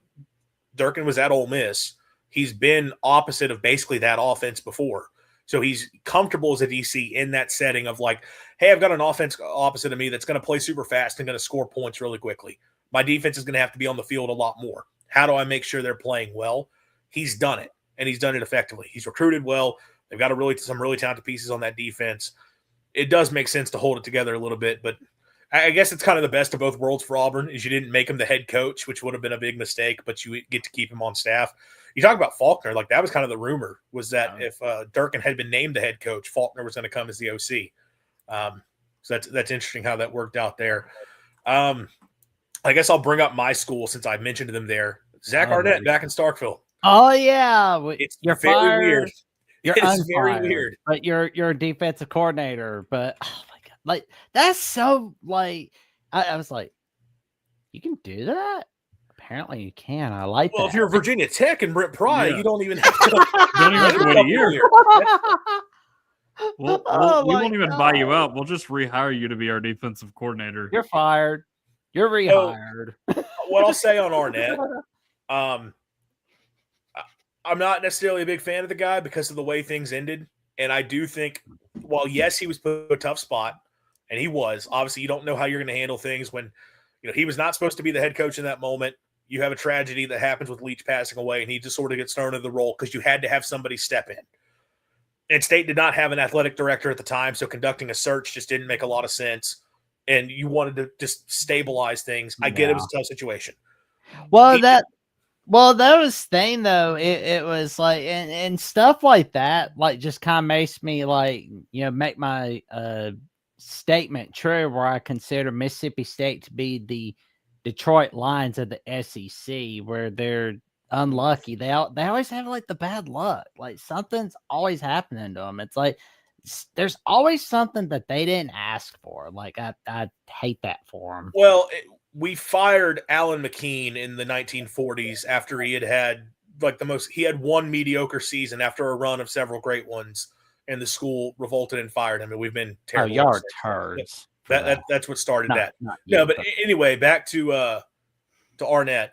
[SPEAKER 2] Durkin was at Ole Miss. He's been opposite of basically that offense before. So he's comfortable as a DC in that setting of like, hey, I've got an offense opposite of me that's going to play super fast and going to score points really quickly. My defense is going to have to be on the field a lot more. How do I make sure they're playing well? He's done it, and he's done it effectively. He's recruited well. They've got some really talented pieces on that defense. It does make sense to hold it together a little bit, but I guess it's kind of the best of both worlds for Auburn is you didn't make him the head coach, which would have been a big mistake, but you get to keep him on staff. You talk about Faulkner, like that was kind of the rumor was that if Durkin had been named the head coach, Faulkner was going to come as the OC. So that's interesting how that worked out there. I guess I'll bring up my school since I mentioned them there. Zach Arnett back in Starkville.
[SPEAKER 1] Oh yeah,
[SPEAKER 2] You're very
[SPEAKER 1] fired.
[SPEAKER 2] weird.
[SPEAKER 1] You're
[SPEAKER 2] it's
[SPEAKER 1] unfired,
[SPEAKER 2] very weird.
[SPEAKER 1] But you're a defensive coordinator. But oh my god, like that's so like I was like, you can do that. Apparently you can. I like
[SPEAKER 2] Well,
[SPEAKER 1] that.
[SPEAKER 2] if you're Virginia Tech and Brent Pry,
[SPEAKER 3] Yeah.
[SPEAKER 2] you don't even have to
[SPEAKER 3] wait a year. We
[SPEAKER 1] Oh my
[SPEAKER 3] won't even buy you
[SPEAKER 1] God.
[SPEAKER 3] out. We'll just rehire you to be our defensive coordinator.
[SPEAKER 1] You're fired. You're rehired.
[SPEAKER 2] What I'll say on Arnett, I'm not necessarily a big fan of the guy because of the way things ended. And I do think, while yes, he was put in a tough spot, and he was, obviously you don't know how you're going to handle things when, he was not supposed to be the head coach in that moment. You have a tragedy that happens with Leach passing away, and he just sort of gets thrown into the role because you had to have somebody step in. And State did not have an athletic director at the time, so conducting a search just didn't make a lot of sense. And you wanted to just stabilize things. I get it was a tough situation.
[SPEAKER 1] Well, that was thing though. It was like and stuff like that, like just kind of makes me like make my statement true. Where I consider Mississippi State to be the Detroit Lions of the SEC, where they're unlucky. They always have like the bad luck. Like something's always happening to them. It's like there's always something that they didn't ask for. Like I hate that for them.
[SPEAKER 2] Well, we fired Alan McKean in the 1940s after he had like he had one mediocre season after a run of several great ones, and the school revolted and fired him. And we've been terrible.
[SPEAKER 1] Oh, y'all turds.
[SPEAKER 2] That's what started that.
[SPEAKER 1] No,
[SPEAKER 2] but anyway, back to Arnett.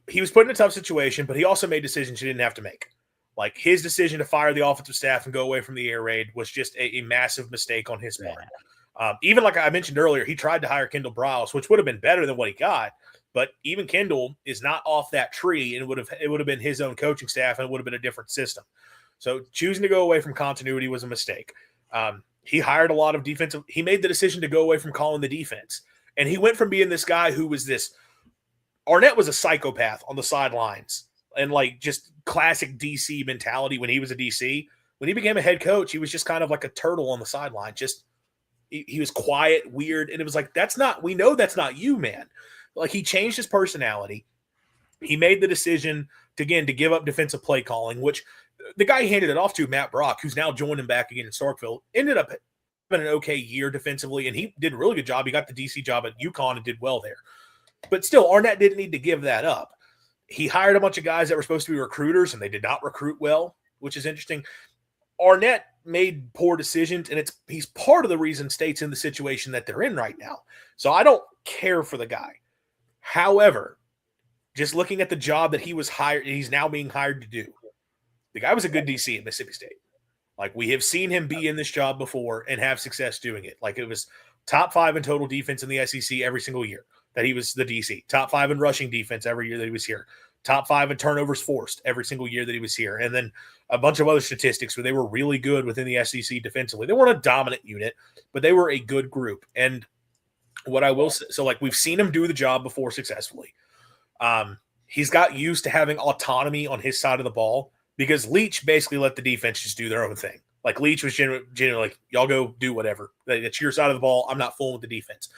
[SPEAKER 2] He was put in a tough situation, but he also made decisions he didn't have to make. Like his decision to fire the offensive staff and go away from the air raid was just a massive mistake on his part. Even like I mentioned earlier, he tried to hire Kendall Browse, which would have been better than what he got. But even Kendall is not off that tree, and it would have been his own coaching staff, and it would have been a different system. So choosing to go away from continuity was a mistake. He hired a lot of defensive. He made the decision to go away from calling the defense, and he went from being this guy who was this. Arnett was a psychopath on the sidelines and like just classic DC mentality when he was a DC. When he became a head coach, he was just kind of like a turtle on the sideline. Just he was quiet, weird, and it was like we know that's not you, man. Like he changed his personality. He made the decision to give up defensive play calling, which the guy he handed it off to, Matt Brock, who's now joined him back again in Starkville, ended up having an okay year defensively, and he did a really good job. He got the DC job at UConn and did well there. But still, Arnett didn't need to give that up. He hired a bunch of guys that were supposed to be recruiters, and they did not recruit well, which is interesting. Arnett made poor decisions, and he's part of the reason State's in the situation that they're in right now. So I don't care for the guy. However, just looking at the job that he's now being hired to do, the guy was a good DC at Mississippi State. Like we have seen him be in this job before and have success doing it. Like it was top 5 in total defense in the SEC every single year that he was the DC. Top 5 in rushing defense every year that he was here. Top 5 in turnovers forced every single year that he was here. And then a bunch of other statistics where they were really good within the SEC defensively. They weren't a dominant unit, but they were a good group. And what I will say, so like we've seen him do the job before successfully. He's got used to having autonomy on his side of the ball because Leach basically let the defense just do their own thing. Like Leach was generally like, y'all go do whatever. It's your side of the ball. I'm not fooling with the defense.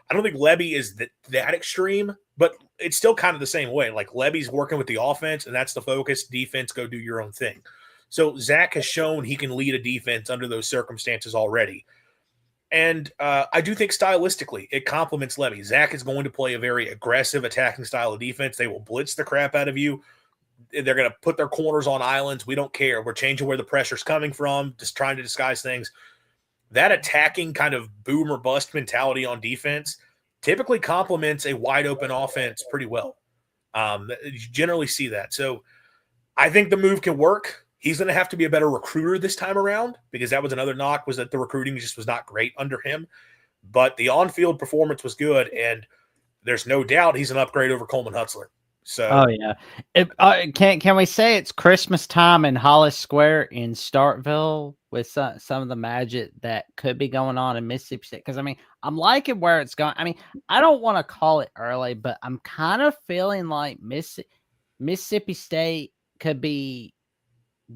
[SPEAKER 2] I don't think Lebby is that extreme, but it's still kind of the same way. Like Lebby's working with the offense, and that's the focus. Defense, go do your own thing. So Zach has shown he can lead a defense under those circumstances already. And I do think stylistically it complements Lebby. Zach is going to play a very aggressive attacking style of defense. They will blitz the crap out of you. They're going to put their corners on islands. We don't care. We're changing where the pressure's coming from, just trying to disguise things. That attacking kind of boom or bust mentality on defense typically complements a wide open offense pretty well. You generally see that. So I think the move can work. He's going to have to be a better recruiter this time around because that was another knock, was that the recruiting just was not great under him. But the on-field performance was good, and there's no doubt he's an upgrade over Coleman Hutzler. So,
[SPEAKER 1] Oh yeah. Can we say it's Christmas time in Hollis Square in Starkville with some of the magic that could be going on in Mississippi State? Because I mean, I'm liking where it's going. I mean, I don't want to call it early, but I'm kind of feeling like Mississippi State could be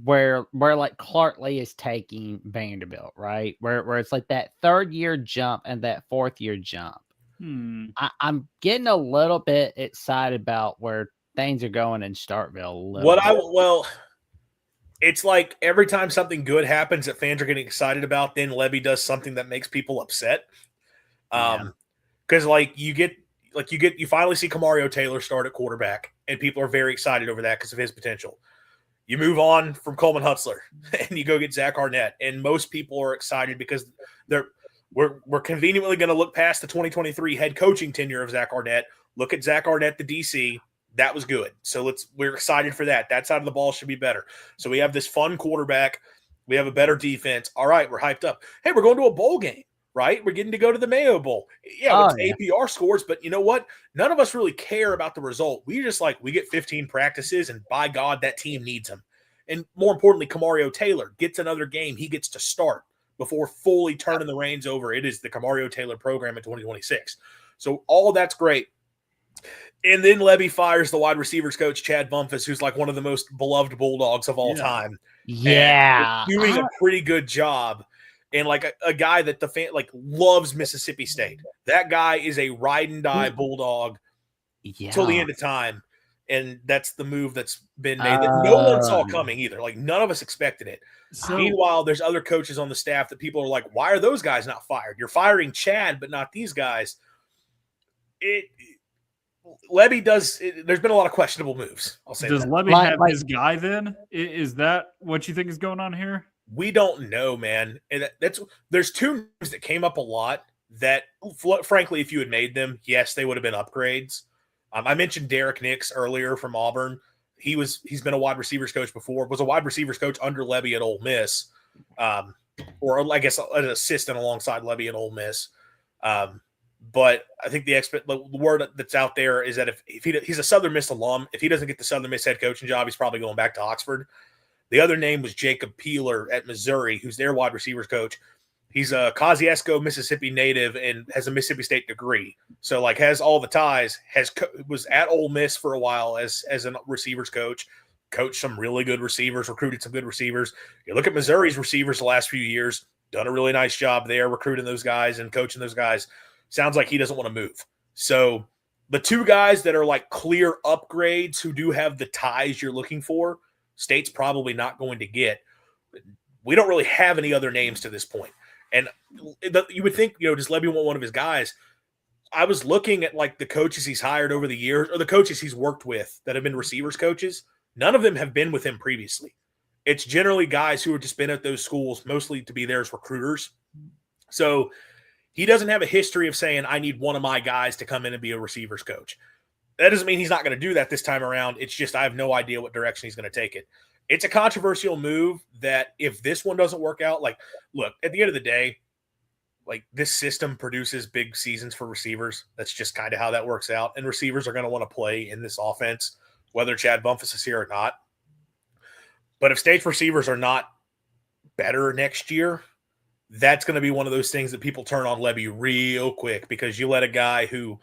[SPEAKER 1] where like Clark Lee is taking Vanderbilt, right? Where it's like that 3rd year jump and that 4th year jump. I'm getting a little bit excited about where things are going in Starkville.
[SPEAKER 2] it's like every time something good happens that fans are getting excited about, then Levy does something that makes people upset. Because you finally see Kamario Taylor start at quarterback, and people are very excited over that because of his potential. You move on from Coleman Hutzler, and you go get Zach Arnett, and most people are excited because we're conveniently going to look past the 2023 head coaching tenure of Zach Arnett. Look at Zach Arnett, the DC. That was good. So we're excited for that. That side of the ball should be better. So we have this fun quarterback. We have a better defense. All right, we're hyped up. Hey, we're going to a bowl game, right? We're getting to go to the Mayo Bowl. Yeah, it's APR scores, but you know what? None of us really care about the result. We just we get 15 practices, and by God, that team needs him. And more importantly, Kamario Taylor gets another game. He gets to start before fully turning the reins over. It is the Kamario Taylor program in 2026. So all of that's great. And then Levy fires the wide receivers coach, Chad Bumpus, who's like one of the most beloved Bulldogs of all time.
[SPEAKER 1] Yeah.
[SPEAKER 2] And doing a pretty good job. And a guy that the fan loves Mississippi State. That guy is a ride and die Bulldog till the end of time. And that's the move that's been made that no one saw coming either. None of us expected it. So, meanwhile, there's other coaches on the staff that people are like, why are those guys not fired? You're firing Chad, but not these guys. Levy does. There's been a lot of questionable moves. I'll say.
[SPEAKER 3] Does Levy have his guy then? Is that what you think is going on here?
[SPEAKER 2] We don't know, man. And there's 2 names that came up a lot that, frankly, if you had made them, yes, they would have been upgrades. I mentioned Derek Nix earlier from Auburn. He's been a wide receivers coach before. Was a wide receivers coach under Levy at Ole Miss, or I guess an assistant alongside Levy at Ole Miss. But I think the word that's out there is that if he's a Southern Miss alum, if he doesn't get the Southern Miss head coaching job, he's probably going back to Oxford. The other name was Jacob Peeler at Missouri, who's their wide receivers coach. He's a Kosciuszko, Mississippi native and has a Mississippi State degree. So has all the ties, was at Ole Miss for a while as a receivers coach, coached some really good receivers, recruited some good receivers. You look at Missouri's receivers the last few years, done a really nice job there recruiting those guys and coaching those guys. Sounds like he doesn't want to move. So the 2 guys that are clear upgrades who do have the ties you're looking for, State's probably not going to get. We don't really have any other names to this point. And you would think, does Levy want one of his guys? I was looking at the coaches he's hired over the years, or the coaches he's worked with that have been receivers coaches. None of them have been with him previously. It's generally guys who have just been at those schools, mostly to be there as recruiters. So he doesn't have a history of saying, I need one of my guys to come in and be a receivers coach. That doesn't mean he's not going to do that this time around. It's just I have no idea what direction he's going to take it. It's a controversial move that if this one doesn't work out, look, at the end of the day, this system produces big seasons for receivers. That's just kind of how that works out. And receivers are going to want to play in this offense, whether Chad Bumpus is here or not. But if State's receivers are not better next year, that's going to be one of those things that people turn on Levy real quick because you let a guy who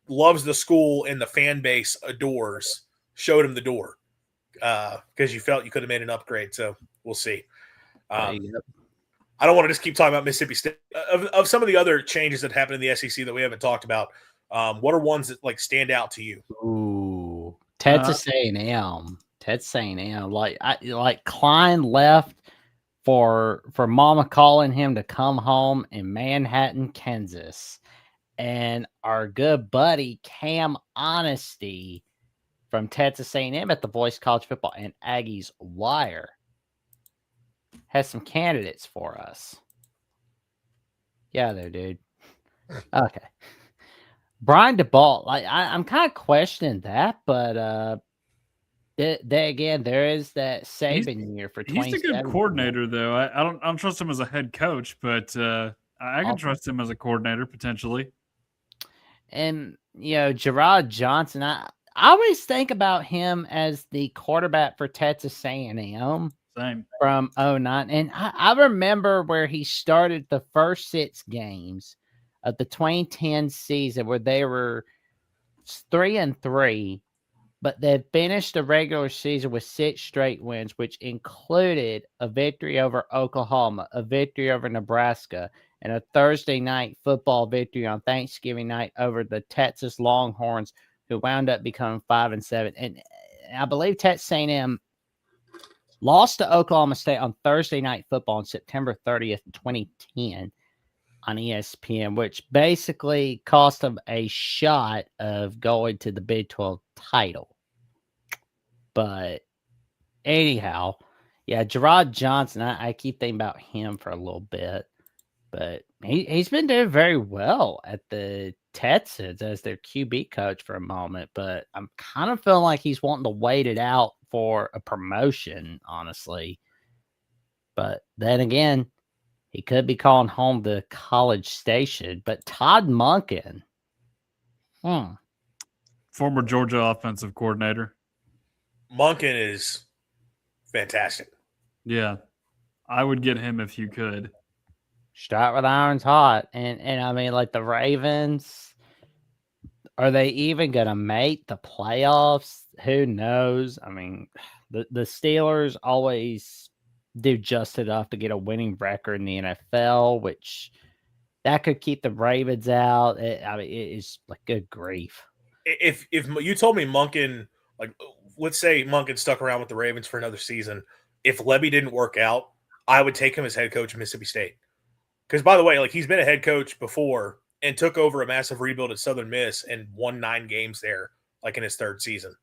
[SPEAKER 2] loves the school and the fan base adores showed him the door because you felt you could have made an upgrade. So we'll see. I don't want to just keep talking about Mississippi State. Of some of the other changes that happened in the SEC that we haven't talked about, what are ones that stand out to you?
[SPEAKER 1] Ooh, Texas A&M. Texas A&M. Like Klein left for Mama calling him to come home in Manhattan, Kansas, and our good buddy Cam Honesty from Texas A&M at the Voice College Football and Aggies Wire has some candidates for us. Yeah, there, dude. Okay. Brian DeBalt, I'm kind of questioning that, but again, there is that Saban year for 20.
[SPEAKER 3] He's a good coordinator, though. I don't trust him as a head coach, but I can trust him as a coordinator potentially.
[SPEAKER 1] And Gerard Johnson, I always think about him as the quarterback for Texas A&M
[SPEAKER 3] Same.
[SPEAKER 1] from '09, and I remember where he started the first 6 games of the 2010 season where they were 3-3, but they finished the regular season with 6 straight wins, which included a victory over Oklahoma, a victory over Nebraska, and a Thursday night football victory on Thanksgiving night over the Texas Longhorns, who wound up becoming 5-7. And I believe Texas A&M lost to Oklahoma State on Thursday night football on September 30th, 2010 on ESPN, which basically cost them a shot of going to the Big 12 title. But anyhow, yeah, Gerard Johnson, I keep thinking about him for a little bit, but he's been doing very well at the Texans as their QB coach for a moment, but I'm kind of feeling like he's wanting to wait it out for a promotion, honestly. But then again, he could be calling home the College Station. But Todd Monken,
[SPEAKER 3] Former Georgia offensive coordinator.
[SPEAKER 2] Monken is fantastic.
[SPEAKER 3] Yeah. I would get him if you could.
[SPEAKER 1] start with irons hot. And I mean, like the Ravens, are they even going to make the playoffs? Who knows? I mean, the Steelers always do just enough to get a winning record in the NFL, which that could keep the Ravens out. I mean, it is like good grief.
[SPEAKER 2] If you told me Monken, like let's say Monken stuck around with the Ravens for another season, if Levy didn't work out, I would take him as head coach of Mississippi State. Because by the way, like he's been a head coach before and took over a massive rebuild at Southern Miss and won 9 games there, like in his 3rd season.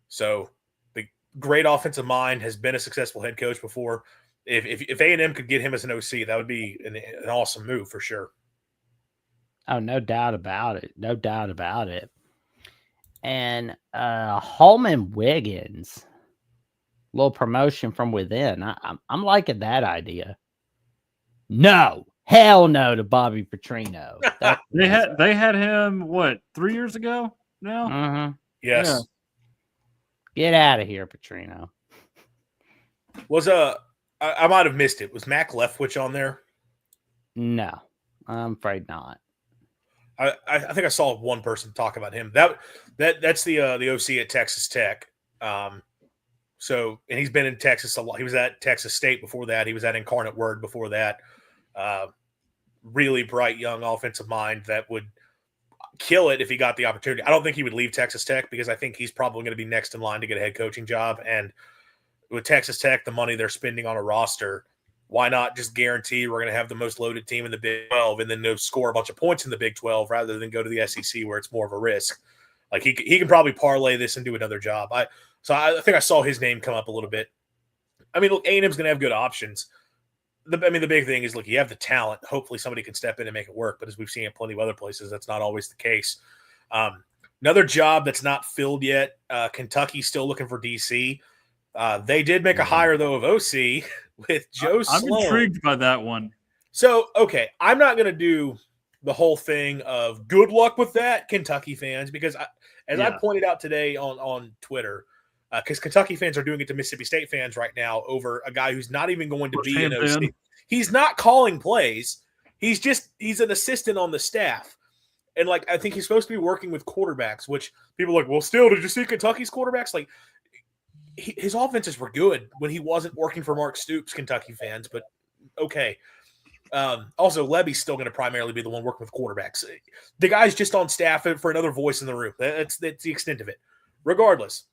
[SPEAKER 2] So the great offensive mind, has been a successful head coach before. If A&M could get him as an OC, that would be an awesome move for sure.
[SPEAKER 1] Oh, no doubt about it. No doubt about it. And Holman Wiggins, little promotion from within. I'm liking that idea. No, hell no to Bobby Petrino.
[SPEAKER 3] They had him what 3 years ago now.
[SPEAKER 1] Mm-hmm.
[SPEAKER 2] Yes.
[SPEAKER 3] Yeah.
[SPEAKER 1] Get out of here, Petrino.
[SPEAKER 2] Was I might have missed it. Was Mac Leftwich on there?
[SPEAKER 1] No, I'm afraid not.
[SPEAKER 2] I think I saw one person talk about him. That's the OC at Texas Tech. So and he's been in Texas a lot. He was at Texas State before that. He was at Incarnate Word before that. Really bright young offensive mind that would kill it if he got the opportunity. I don't think he would leave Texas Tech because I think he's probably going to be next in line to get a head coaching job. And with Texas Tech, the money they're spending on a roster, why not just guarantee we're going to have the most loaded team in the Big 12 and then they'll score a bunch of points in the Big 12 rather than go to the SEC where it's more of a risk. Like he can probably parlay this and do another job. So I think I saw his name come up a little bit. I mean, look, A&M's going to have good options. The big thing is, look, you have the talent. Hopefully somebody can step in and make it work. But as we've seen in plenty of other places, that's not always the case. Another job that's not filled yet, Kentucky's still looking for DC. They did make a hire, though, of OC with Joe Sloan.
[SPEAKER 3] I'm intrigued by that one.
[SPEAKER 2] So, okay, I'm not going to do the whole thing of good luck with that, Kentucky fans, because I pointed out today on Twitter, because Kentucky fans are doing it to Mississippi State fans right now over a guy who's not even going to be an OC. He's not calling plays. He's an assistant on the staff. And, like, I think he's supposed to be working with quarterbacks, which people are like, well, still, did you see Kentucky's quarterbacks? Like, his offenses were good when he wasn't working for Mark Stoops, Kentucky fans, but okay. Also, Levy's still going to primarily be the one working with quarterbacks. The guy's just on staff for another voice in the room. That's the extent of it. Regardless,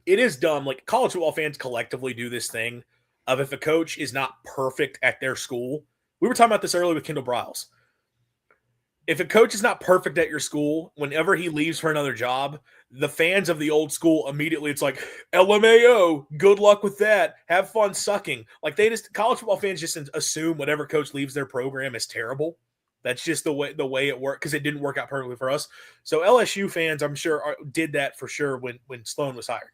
[SPEAKER 2] it is dumb. Like, college football fans collectively do this thing of if a coach is not perfect at their school. We were talking about this earlier with Kendall Briles. If a coach is not perfect at your school, whenever he leaves for another job, the fans of the old school immediately, it's like, LMAO, good luck with that. Have fun sucking. Like, college football fans just assume whatever coach leaves their program is terrible. That's just the way it worked because it didn't work out perfectly for us. So LSU fans, I'm sure, did that for sure when Sloan was hired.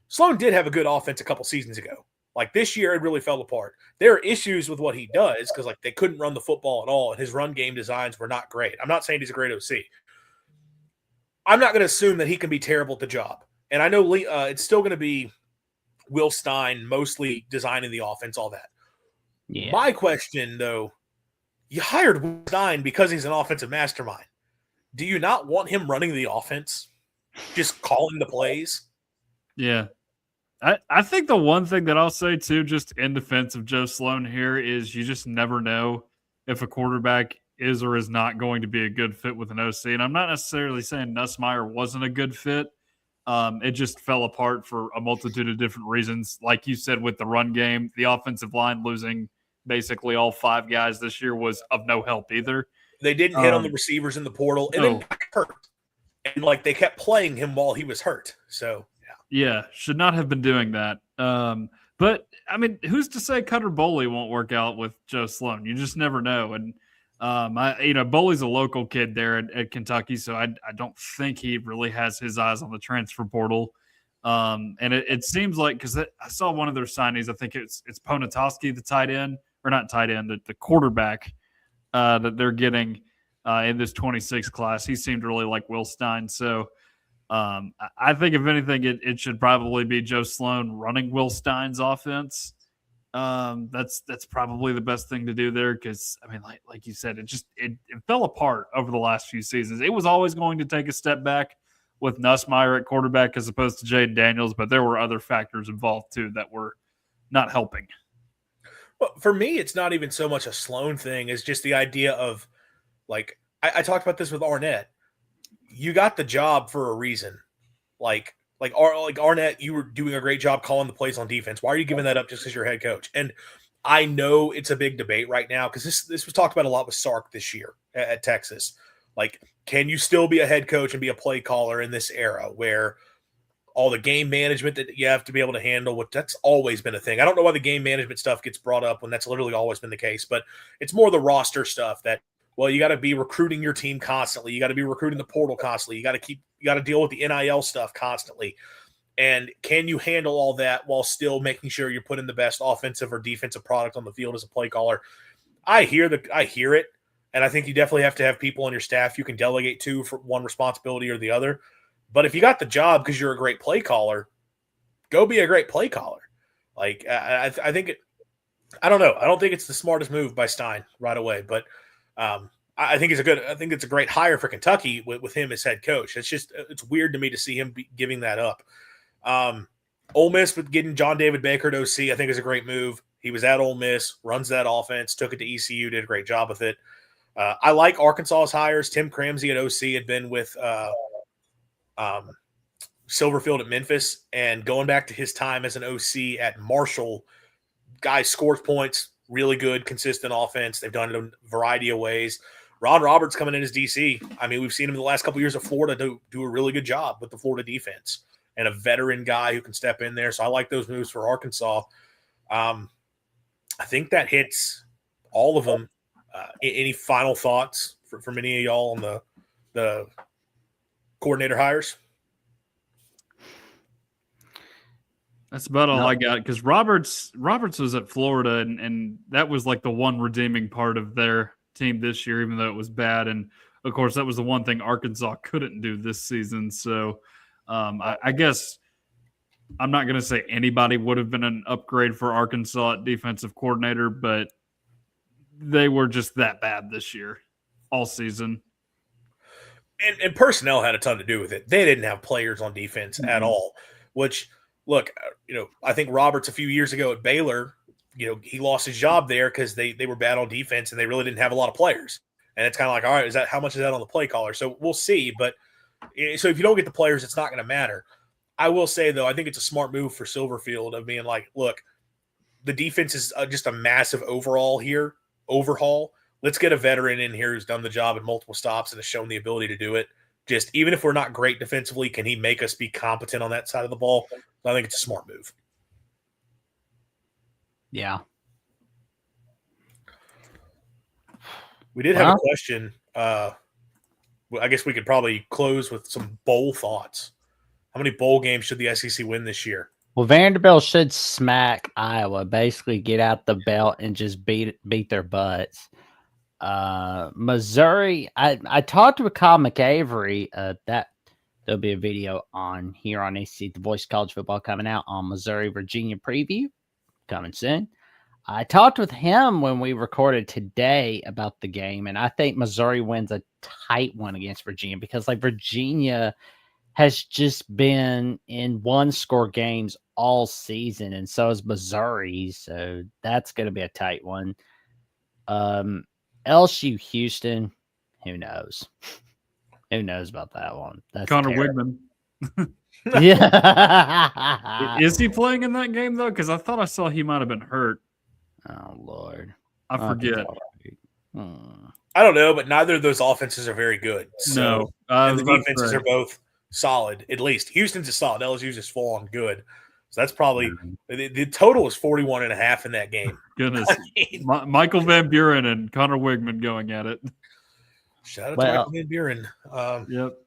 [SPEAKER 2] Sloan did have a good offense a couple seasons ago. Like, this year, it really fell apart. There are issues with what he does because, like, they couldn't run the football at all, and his run game designs were not great. I'm not saying he's a great OC. I'm not going to assume that he can be terrible at the job. And I know it's still going to be Will Stein mostly designing the offense, all that.
[SPEAKER 1] Yeah.
[SPEAKER 2] My question, though, you hired Will Stein because he's an offensive mastermind. Do you not want him running the offense? Just calling the plays?
[SPEAKER 3] Yeah. I think the one thing that I'll say, too, just in defense of Joe Sloan here is you just never know if a quarterback is or is not going to be a good fit with an OC. And I'm not necessarily saying Nussmeier wasn't a good fit. It just fell apart for a multitude of different reasons. Like you said, with the run game, the offensive line losing basically all 5 guys this year was of no help either.
[SPEAKER 2] They didn't hit on the receivers in the portal, and then got hurt. And they kept playing him while he was hurt. So
[SPEAKER 3] yeah, should not have been doing that. But I mean, who's to say Cutter Boley won't work out with Joe Sloan? You just never know. And Boley's a local kid there at Kentucky, so I don't think he really has his eyes on the transfer portal. And it seems like, because I saw one of their signings, I think it's Ponatoski, the tight end, or not tight end, the quarterback that they're getting in this 26 class. He seemed really like Will Stein. So I think, if anything, it should probably be Joe Sloan running Will Stein's offense. That's probably the best thing to do there, because I mean, like you said, it fell apart over the last few seasons. It was always going to take a step back with Nussmeier at quarterback as opposed to Jaden Daniels, but there were other factors involved too that were not helping.
[SPEAKER 2] Well, for me, it's not even so much a Sloan thing as just the idea of, like, I talked about this with Arnett. You got the job for a reason. Like Arnett, you were doing a great job calling the plays on defense. Why are you giving that up just because you're head coach? And I know it's a big debate right now, because this was talked about a lot with Sark this year at Texas. Like, can you still be a head coach and be a play caller in this era where all the game management that you have to be able to handle, which that's always been a thing. I don't know why the game management stuff gets brought up when that's literally always been the case, but it's more the roster stuff that, well, you got to be recruiting your team constantly. You got to be recruiting the portal constantly. You got to deal with the NIL stuff constantly. And can you handle all that while still making sure you're putting the best offensive or defensive product on the field as a play caller? I hear it. And I think you definitely have to have people on your staff you can delegate to for one responsibility or the other. But if you got the job because you're a great play caller, go be a great play caller. Like, I think it – I don't know. I don't think it's the smartest move by Stein right away. But I think it's a great hire for Kentucky with him as head coach. It's weird to me to see him giving that up. Ole Miss with getting John David Baker to OC, I think is a great move. He was at Ole Miss, runs that offense, took it to ECU, did a great job with it. I like Arkansas's hires. Tim Cramsey at OC had been with Silverfield at Memphis, and going back to his time as an OC at Marshall, guy scores points, really good, consistent offense. They've done it in a variety of ways. Ron Roberts coming in as DC. I mean, we've seen him in the last couple of years of Florida do a really good job with the Florida defense, and a veteran guy who can step in there. So I like those moves for Arkansas. I think that hits all of them. Any final thoughts from any of y'all on the coordinator hires?
[SPEAKER 3] That's about all I got, because Roberts was at Florida, and that was like the one redeeming part of their team this year, even though it was bad. And of course, that was the one thing Arkansas couldn't do this season. So I guess I'm not going to say anybody would have been an upgrade for Arkansas at defensive coordinator, but they were just that bad this year, all season.
[SPEAKER 2] And personnel had a ton to do with it. They didn't have players on defense at all, which, look, I think Roberts a few years ago at Baylor, he lost his job there because they were bad on defense and they really didn't have a lot of players. And it's kind of like, all right, how much is that on the play caller? So we'll see. But so if you don't get the players, it's not going to matter. I will say, though, I think it's a smart move for Silverfield of being like, look, the defense is just a massive overhaul. Let's get a veteran in here who's done the job at multiple stops and has shown the ability to do it. Just even if we're not great defensively, can he make us be competent on that side of the ball? I think it's a smart move.
[SPEAKER 1] Yeah.
[SPEAKER 2] We did have a question. I guess we could probably close with some bowl thoughts. How many bowl games should the SEC win this year?
[SPEAKER 1] Well, Vanderbilt should smack Iowa, basically get out the belt and just beat their butts. Missouri, I talked with Kyle McAvery that There'll be a video on here on ACC The Voice of College Football coming out on Missouri, Virginia preview coming soon. I talked with him when we recorded today about the game, and I think Missouri wins a tight one against Virginia because, like, Virginia has just been in one-score games all season, and so is Missouri. So that's going to be a tight one. LSU Houston, who knows? Who knows about that one? That's
[SPEAKER 3] Connor
[SPEAKER 1] terrible.
[SPEAKER 3] Wigman.
[SPEAKER 1] Yeah.
[SPEAKER 3] Is he playing in that game, though? Because I thought I saw he might have been hurt.
[SPEAKER 1] Oh, Lord.
[SPEAKER 3] I forget.
[SPEAKER 2] I don't know, but neither of those offenses are very good. So,
[SPEAKER 3] No.
[SPEAKER 2] and the defenses are both solid, at least. Houston's is solid. LSU's is full on good. So that's probably the total is 41.5 in that game.
[SPEAKER 3] Goodness.
[SPEAKER 2] I mean,
[SPEAKER 3] Michael Van Buren and Connor Wigman going at it.
[SPEAKER 2] Shout out to Michael Van Buren.
[SPEAKER 3] Yep.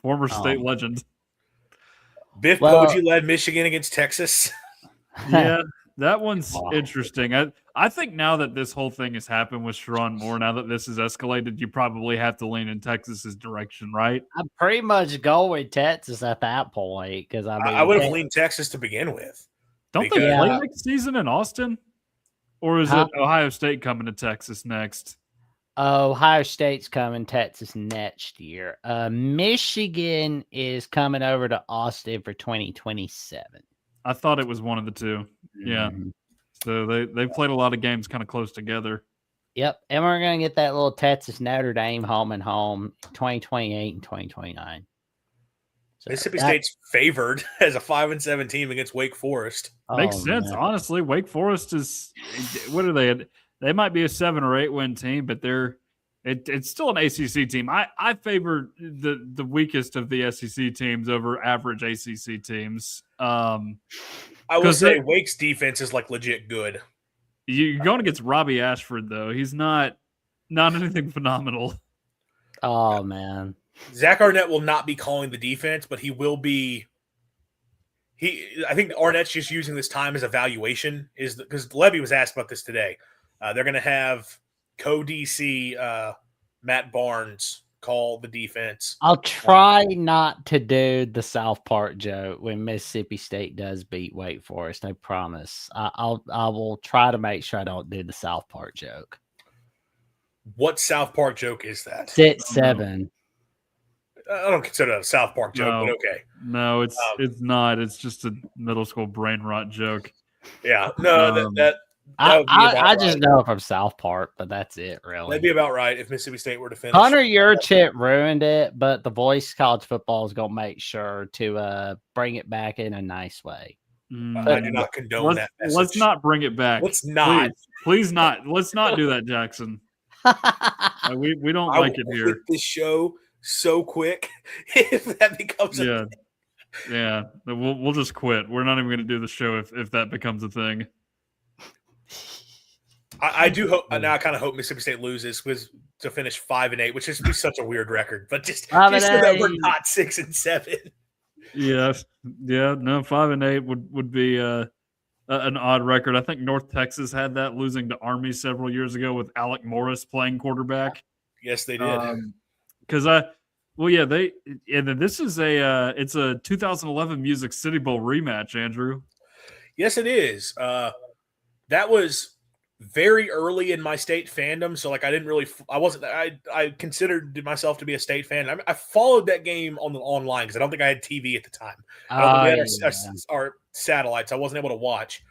[SPEAKER 3] Former state legend.
[SPEAKER 2] Biff Poggi led Michigan against Texas.
[SPEAKER 3] Yeah, that one's interesting. I think now that this whole thing has happened with Sharon Moore, now that this has escalated, you probably have to lean in Texas's direction, right?
[SPEAKER 1] I'm pretty much going with Texas at that point because
[SPEAKER 2] I would have leaned Texas to begin with.
[SPEAKER 3] Don't they play next season in Austin? Or is it Ohio State coming to Texas next?
[SPEAKER 1] Ohio State's coming Texas next year. Michigan is coming over to Austin for 2027.
[SPEAKER 3] I thought it was one of the two. Yeah. So they played a lot of games kind of close together.
[SPEAKER 1] Yep. And we're going to get that little Texas Notre Dame home and home 2028 and 2029. So
[SPEAKER 2] Mississippi State's favored as a 5-7 team against Wake Forest.
[SPEAKER 3] Makes sense, honestly. Wake Forest is what are they? They might be a 7 or 8 win team, but it's still an ACC team. I favor the weakest of the SEC teams over average ACC teams.
[SPEAKER 2] I will say Wake's defense is like legit good.
[SPEAKER 3] You're going against Robbie Ashford though. He's not anything phenomenal.
[SPEAKER 1] Oh man.
[SPEAKER 2] Zach Arnett will not be calling the defense, but he will be. I think Arnett's just using this time as evaluation, because Levy was asked about this today. They're going to have co-DC Matt Barnes call the defense.
[SPEAKER 1] I'll try not to do the South Park joke when Mississippi State does beat Wake Forest. I promise. I will try to make sure I don't do the South Park joke.
[SPEAKER 2] What South Park joke is that?
[SPEAKER 1] 6-7.
[SPEAKER 2] I don't consider that a South Park joke, but okay.
[SPEAKER 3] No, it's not. It's just a middle school brain rot joke.
[SPEAKER 2] Yeah, no,
[SPEAKER 1] I just know from South Park, but that's it, really.
[SPEAKER 2] That'd be about right if Mississippi State were to finish.
[SPEAKER 1] Hunter Yurchik ruined it, but the Voice College Football is going to make sure to bring it back in a nice way.
[SPEAKER 2] I do not condone that message.
[SPEAKER 3] Let's not bring it back.
[SPEAKER 2] Let's not.
[SPEAKER 3] Please not. Let's not do that, Jackson. We don't like it here.
[SPEAKER 2] This show so quick if that becomes a thing.
[SPEAKER 3] Yeah. We'll just quit. We're not even going to do the show if that becomes a thing.
[SPEAKER 2] I do hope now. I kind of hope Mississippi State loses to finish 5-8, which is be such a weird record. But just so that we're not 6-7.
[SPEAKER 3] Yeah. No, 5-8 would be an odd record. I think North Texas had that, losing to Army several years ago with Alec Morris playing quarterback.
[SPEAKER 2] Yes, they did.
[SPEAKER 3] Because this is it's a 2011 Music City Bowl rematch, Andrew.
[SPEAKER 2] Yes, it is. That was very early in my state fandom, so like I considered myself to be a state fan. I followed that game online because I don't think I had TV at the time. I don't think we had our satellites. I wasn't able to watch.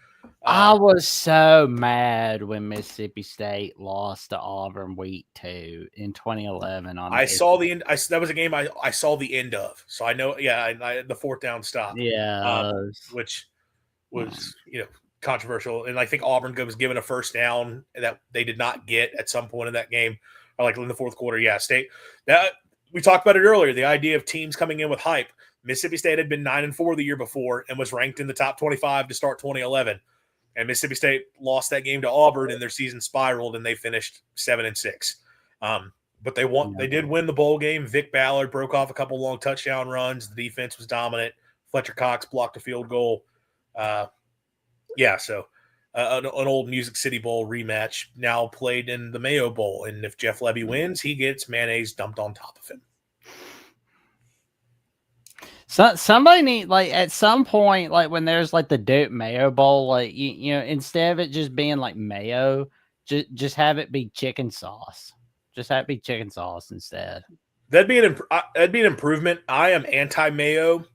[SPEAKER 1] I was so mad when Mississippi State lost to Auburn week 2 in 2011.
[SPEAKER 2] I saw the end. That was a game I saw the end of, so I know. Yeah, the 4th down stop.
[SPEAKER 1] Yeah,
[SPEAKER 2] which was controversial, and I think Auburn was given a 1st down that they did not get at some point in that game, or like in the 4th quarter. Yeah, State. That we talked about it earlier. The idea of teams coming in with hype. Mississippi State had been 9-4 the year before and was ranked in the top 25 to start 2011. And Mississippi State lost that game to Auburn, and their season spiraled, and they finished 7-6. But they won. They did win the bowl game. Vic Ballard broke off a couple long touchdown runs. The defense was dominant. Fletcher Cox blocked a field goal. So an old Music City Bowl rematch now played in the Mayo Bowl. And if Jeff Levy wins, he gets mayonnaise dumped on top of him.
[SPEAKER 1] So somebody need like at some point, like when there's like the Duke Mayo Bowl, like you know, instead of it just being like mayo, just have it be chicken sauce. Just have it be chicken sauce instead.
[SPEAKER 2] That'd be an improvement. I am anti mayo.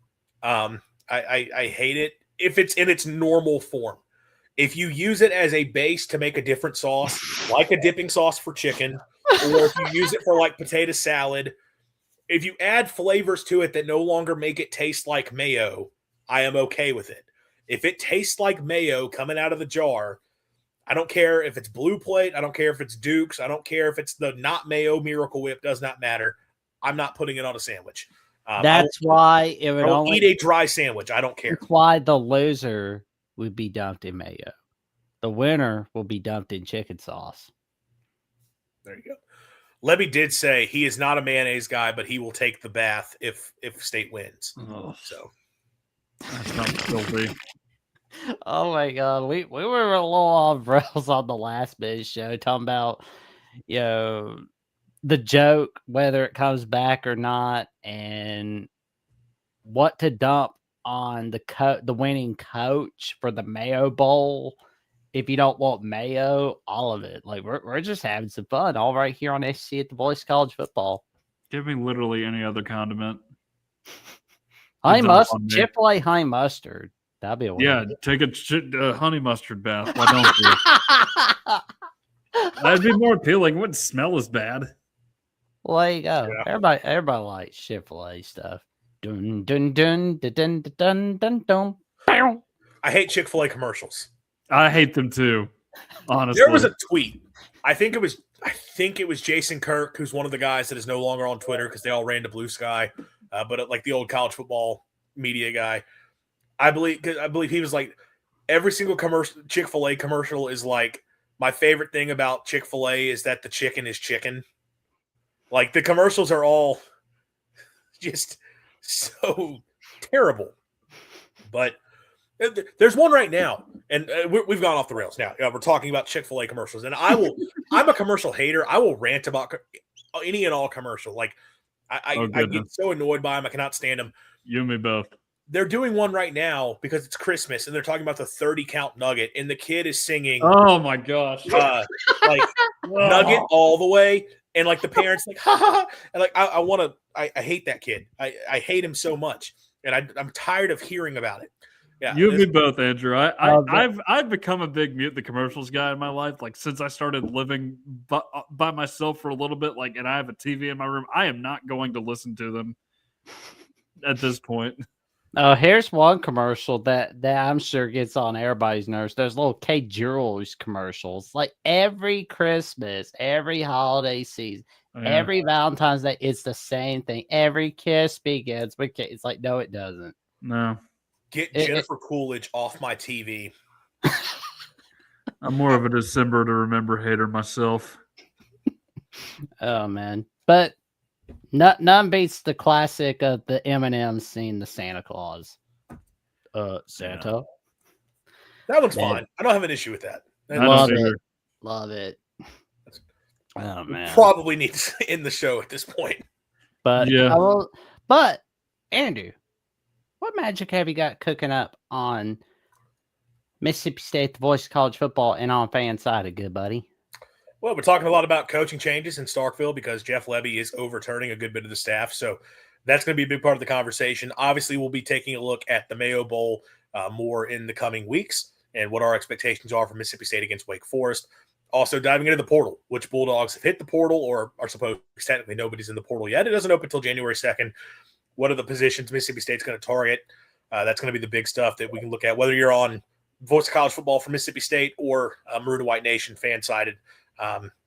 [SPEAKER 2] I hate it if it's in its normal form. If you use it as a base to make a different sauce, like a dipping sauce for chicken, or if you use it for like potato salad, if you add flavors to it that no longer make it taste like mayo, I am okay with it. If it tastes like mayo coming out of the jar, I don't care if it's Blue Plate. I don't care if it's Duke's. I don't care if it's the not mayo Miracle Whip. Does not matter. I'm not putting it on a sandwich.
[SPEAKER 1] That's why it would
[SPEAKER 2] I will
[SPEAKER 1] only
[SPEAKER 2] eat a dry sandwich. I don't care.
[SPEAKER 1] That's why the loser would be dumped in mayo. The winner will be dumped in chicken sauce.
[SPEAKER 2] There you go. Levy did say he is not a mayonnaise guy, but he will take the bath if State wins.
[SPEAKER 3] Oh,
[SPEAKER 2] So
[SPEAKER 3] that sounds filthy.
[SPEAKER 1] Oh my god, we were a little off rails on the last bit show talking about the joke, whether it comes back or not, and what to dump on the winning coach for the Mayo Bowl. If you don't want mayo, all of it. Like we're just having some fun all right here on SC at the Voice College Football.
[SPEAKER 3] Give me literally any other condiment.
[SPEAKER 1] Honey mustard, Chick-fil-A honey mustard. That'd be a win.
[SPEAKER 3] Yeah, take a honey mustard bath. Why don't you? That'd be more appealing. It wouldn't smell as bad.
[SPEAKER 1] Well, there you go.
[SPEAKER 2] Yeah.
[SPEAKER 1] Everybody likes Chick-fil-A stuff. Dun dun dun dun dun dun dun dun. Dun.
[SPEAKER 2] I hate Chick-fil-A commercials.
[SPEAKER 3] I hate them too. Honestly,
[SPEAKER 2] There was a tweet. I think it was Jason Kirk, who's one of the guys that is no longer on Twitter because they all ran to Blue Sky, but like the old college football media guy. I believe he was like, every single Chick-fil-A commercial is like, my favorite thing about Chick-fil-A is that the chicken is chicken. Like the commercials are all just so terrible. But there's one right now, and we've gone off the rails now. We're talking about Chick-fil-A commercials, and I'm a commercial hater. I will rant about any and all commercial. Like I get so annoyed by them. I cannot stand them.
[SPEAKER 3] You and me both.
[SPEAKER 2] They're doing one right now because it's Christmas, and they're talking about the 30-count nugget, and the kid is singing.
[SPEAKER 3] Oh my gosh!
[SPEAKER 2] Like nugget all the way, and like the parents like ha ha, ha. And like I hate that kid. I hate him so much, and I'm tired of hearing about it. Yeah,
[SPEAKER 3] you and me both, Andrew. I've become a big Mute the Commercials guy in my life. Like since I started living by myself for a little bit, like, and I have a TV in my room. I am not going to listen to them at this point.
[SPEAKER 1] Oh, here's one commercial that I'm sure gets on everybody's nerves. Those little K Jewelers commercials, like every Christmas, every holiday season, every Valentine's Day, it's the same thing. Every kiss begins with K. It's like, no, it doesn't.
[SPEAKER 3] No.
[SPEAKER 2] Get Jennifer Coolidge off my TV.
[SPEAKER 3] I'm more of a December to Remember hater myself.
[SPEAKER 1] Oh man, but none beats the classic of the Eminem scene, the Santa Claus. Santa.
[SPEAKER 2] Yeah. That one's fine. I don't have an issue with that.
[SPEAKER 1] Love it. Oh man,
[SPEAKER 2] we probably need to end the show at this point.
[SPEAKER 1] But yeah, but Andrew, what magic have you got cooking up on Mississippi State, the Voice of College Football, and on fan side, good buddy?
[SPEAKER 2] Well, we're talking a lot about coaching changes in Starkville because Jeff Levy is overturning a good bit of the staff. So that's going to be a big part of the conversation. Obviously, we'll be taking a look at the Mayo Bowl more in the coming weeks and what our expectations are for Mississippi State against Wake Forest. Also diving into the portal, which Bulldogs have hit the portal or are supposed to. Technically, nobody's in the portal yet. It doesn't open until January 2nd. What are the positions Mississippi State's going to target? That's going to be the big stuff that we can look at, whether you're on Voice of College Football for Mississippi State or Maroon and White Nation fan-sided.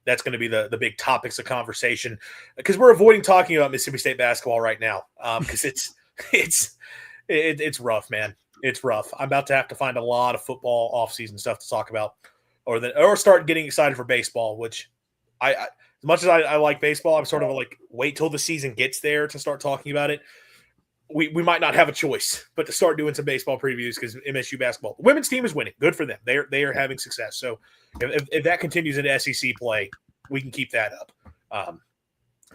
[SPEAKER 2] That's going to be the big topics of conversation because we're avoiding talking about Mississippi State basketball right now because it's rough, man. It's rough. I'm about to have to find a lot of football offseason stuff to talk about or start getting excited for baseball, which I as much as I like baseball, I'm sort of like wait till the season gets there to start talking about it. We might not have a choice but to start doing some baseball previews because MSU basketball. The women's team is winning. Good for them. They are having success. So if that continues into SEC play, we can keep that up.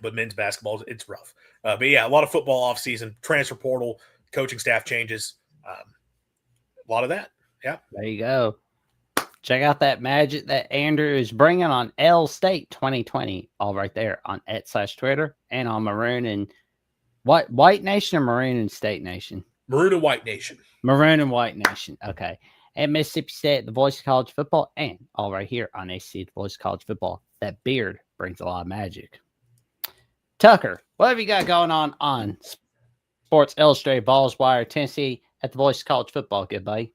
[SPEAKER 2] But men's basketball, it's rough. But yeah, a lot of football offseason, transfer portal, coaching staff changes. A lot of that. Yeah.
[SPEAKER 1] There you go. Check out that magic that Andrew is bringing on L State 2020, all right there on @Twitter and on Maroon and White Nation or Maroon and State Nation?
[SPEAKER 2] Maroon and White Nation.
[SPEAKER 1] Maroon and White Nation. Okay. And Mississippi State, the voice of college football, and all right here on ACC, the voice of college football. That beard brings a lot of magic. Tucker, what have you got going on Sports Illustrated, Balls Wire, Tennessee at the voice of college football? Good buddy.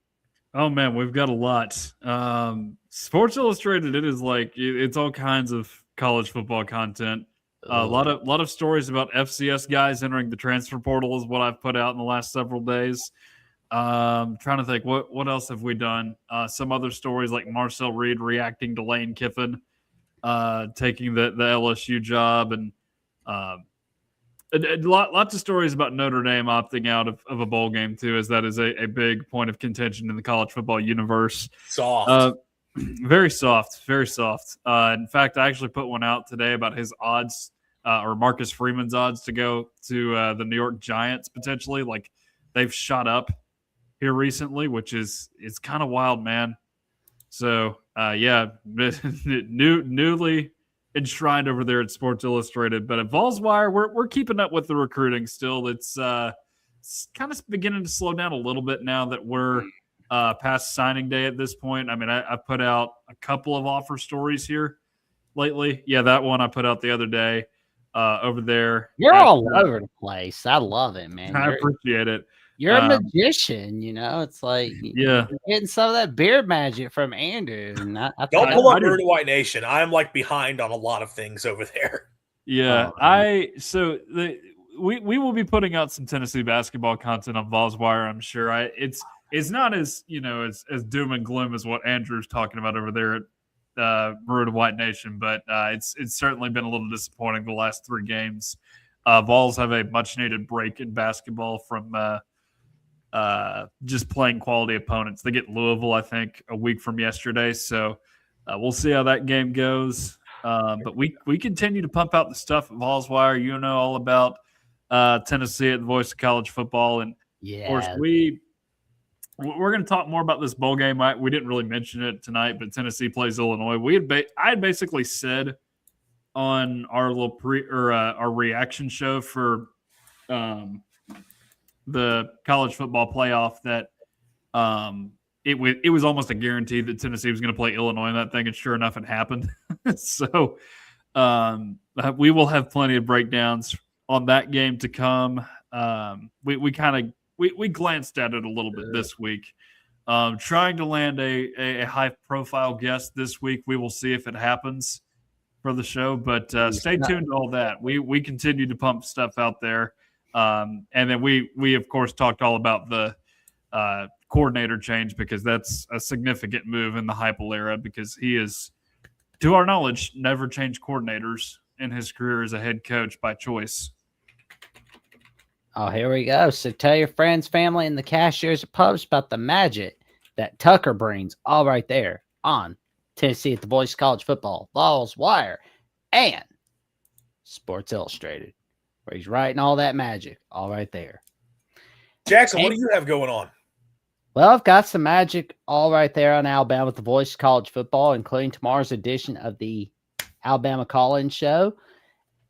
[SPEAKER 3] Oh man, we've got a lot. Sports Illustrated, it is like it's all kinds of college football content. A lot of stories about FCS guys entering the transfer portal is what I've put out in the last several days. Trying to think what else have we done? Some other stories like Marcel Reed reacting to Lane Kiffin taking the LSU job, and lots of stories about Notre Dame opting out of a bowl game too, as that is a big point of contention in the college football universe.
[SPEAKER 2] Soft.
[SPEAKER 3] Very soft, very soft. In fact, I actually put one out today about his odds, or Marcus Freeman's odds to go to the New York Giants potentially. Like, they've shot up here recently, which is kind of wild, man. So yeah, newly enshrined over there at Sports Illustrated, but at Vols Wire, we're keeping up with the recruiting still. It's kind of beginning to slow down a little bit now that we're past signing day at this point. I mean, I put out a couple of offer stories here lately. Yeah, that one I put out the other day over there.
[SPEAKER 1] You're all over the place. I love it, man.
[SPEAKER 3] I appreciate it.
[SPEAKER 1] You're a magician, you know. It's like
[SPEAKER 3] you're
[SPEAKER 1] getting some of that beard magic from Andrew. And
[SPEAKER 2] don't pull up Maroon and White Nation. I'm like behind on a lot of things over there.
[SPEAKER 3] Yeah, we will be putting out some Tennessee basketball content on Vols Wire, I'm sure. It's not as as doom and gloom as what Andrew's talking about over there at Maroon and White Nation, but it's certainly been a little disappointing the last 3 games. Vols have a much needed break in basketball from just playing quality opponents. They get Louisville, I think, a week from yesterday, so we'll see how that game goes. But we continue to pump out the stuff at Vols Wire. You know all about Tennessee at the voice of college football, and of course we're going to talk more about this bowl game. We didn't really mention it tonight, but Tennessee plays Illinois. I had basically said on our little our reaction show for the college football playoff that it was almost a guarantee that Tennessee was going to play Illinois in that thing, and sure enough, it happened. So we will have plenty of breakdowns on that game to come. We glanced at it a little bit this week, trying to land a high-profile guest this week. We will see if it happens for the show, but stay tuned to all that. We continue to pump stuff out there. And then we of course talked all about the coordinator change, because that's a significant move in the Heupel era, because he is, to our knowledge, never changed coordinators in his career as a head coach by choice.
[SPEAKER 1] Oh, here we go. So tell your friends, family, and the cashiers at pubs about the magic that Tucker brings all right there on Tennessee at the voice of college football, Vols Wire, and Sports Illustrated, where he's writing all that magic all right there.
[SPEAKER 2] Jackson, what do you have going on?
[SPEAKER 1] Well, I've got some magic all right there on Alabama with the voice of college football, including tomorrow's edition of the Alabama Call-In Show.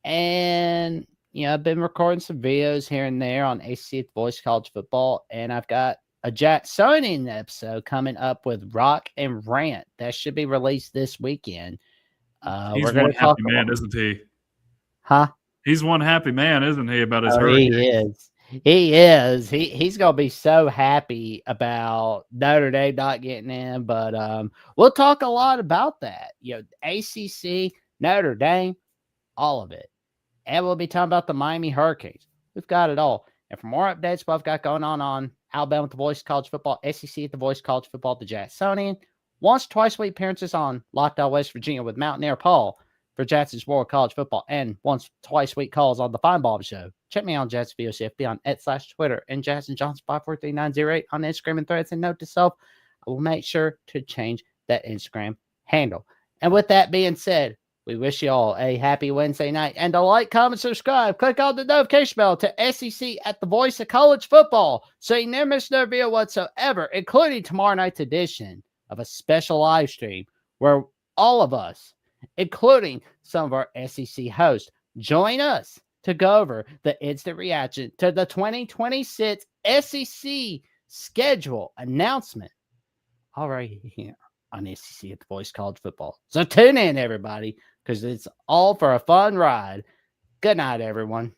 [SPEAKER 1] And, I've been recording some videos here and there on ACC at the voice of college football, and I've got a Jacksonian episode coming up with Rock and Rant that should be released this weekend.
[SPEAKER 3] He's one happy man, isn't he?
[SPEAKER 1] Huh?
[SPEAKER 3] He's one happy man, isn't he, about his hurricane?
[SPEAKER 1] He is. He is. He's going to be so happy about Notre Dame not getting in, but we'll talk a lot about that. ACC, Notre Dame, all of it. And we'll be talking about the Miami Hurricanes. We've got it all. And for more updates, what I've got going on Alabama at the voice of college football, SEC at the voice of college football, the Jacksonian, once, twice a week appearances on Locked On West Virginia with Mountaineer Paul for Jackson's World College Football, and once, twice a week calls on the Fine Bob Show. Check me on Jackson CFP on @Twitter and Jackson Johnson 543908 on Instagram and Threads. And note to self, I will make sure to change that Instagram handle. And with that being said, We wish you all a happy Wednesday night. And to like, comment, subscribe, click on the notification bell to SEC at the Voice of College Football so you never miss no video whatsoever, including tomorrow night's edition of a special live stream where all of us, including some of our SEC hosts, join us to go over the instant reaction to the 2026 SEC schedule announcement. All right here on SEC at the Voice College Football. So tune in, everybody, because it's all for a fun ride. Good night, everyone.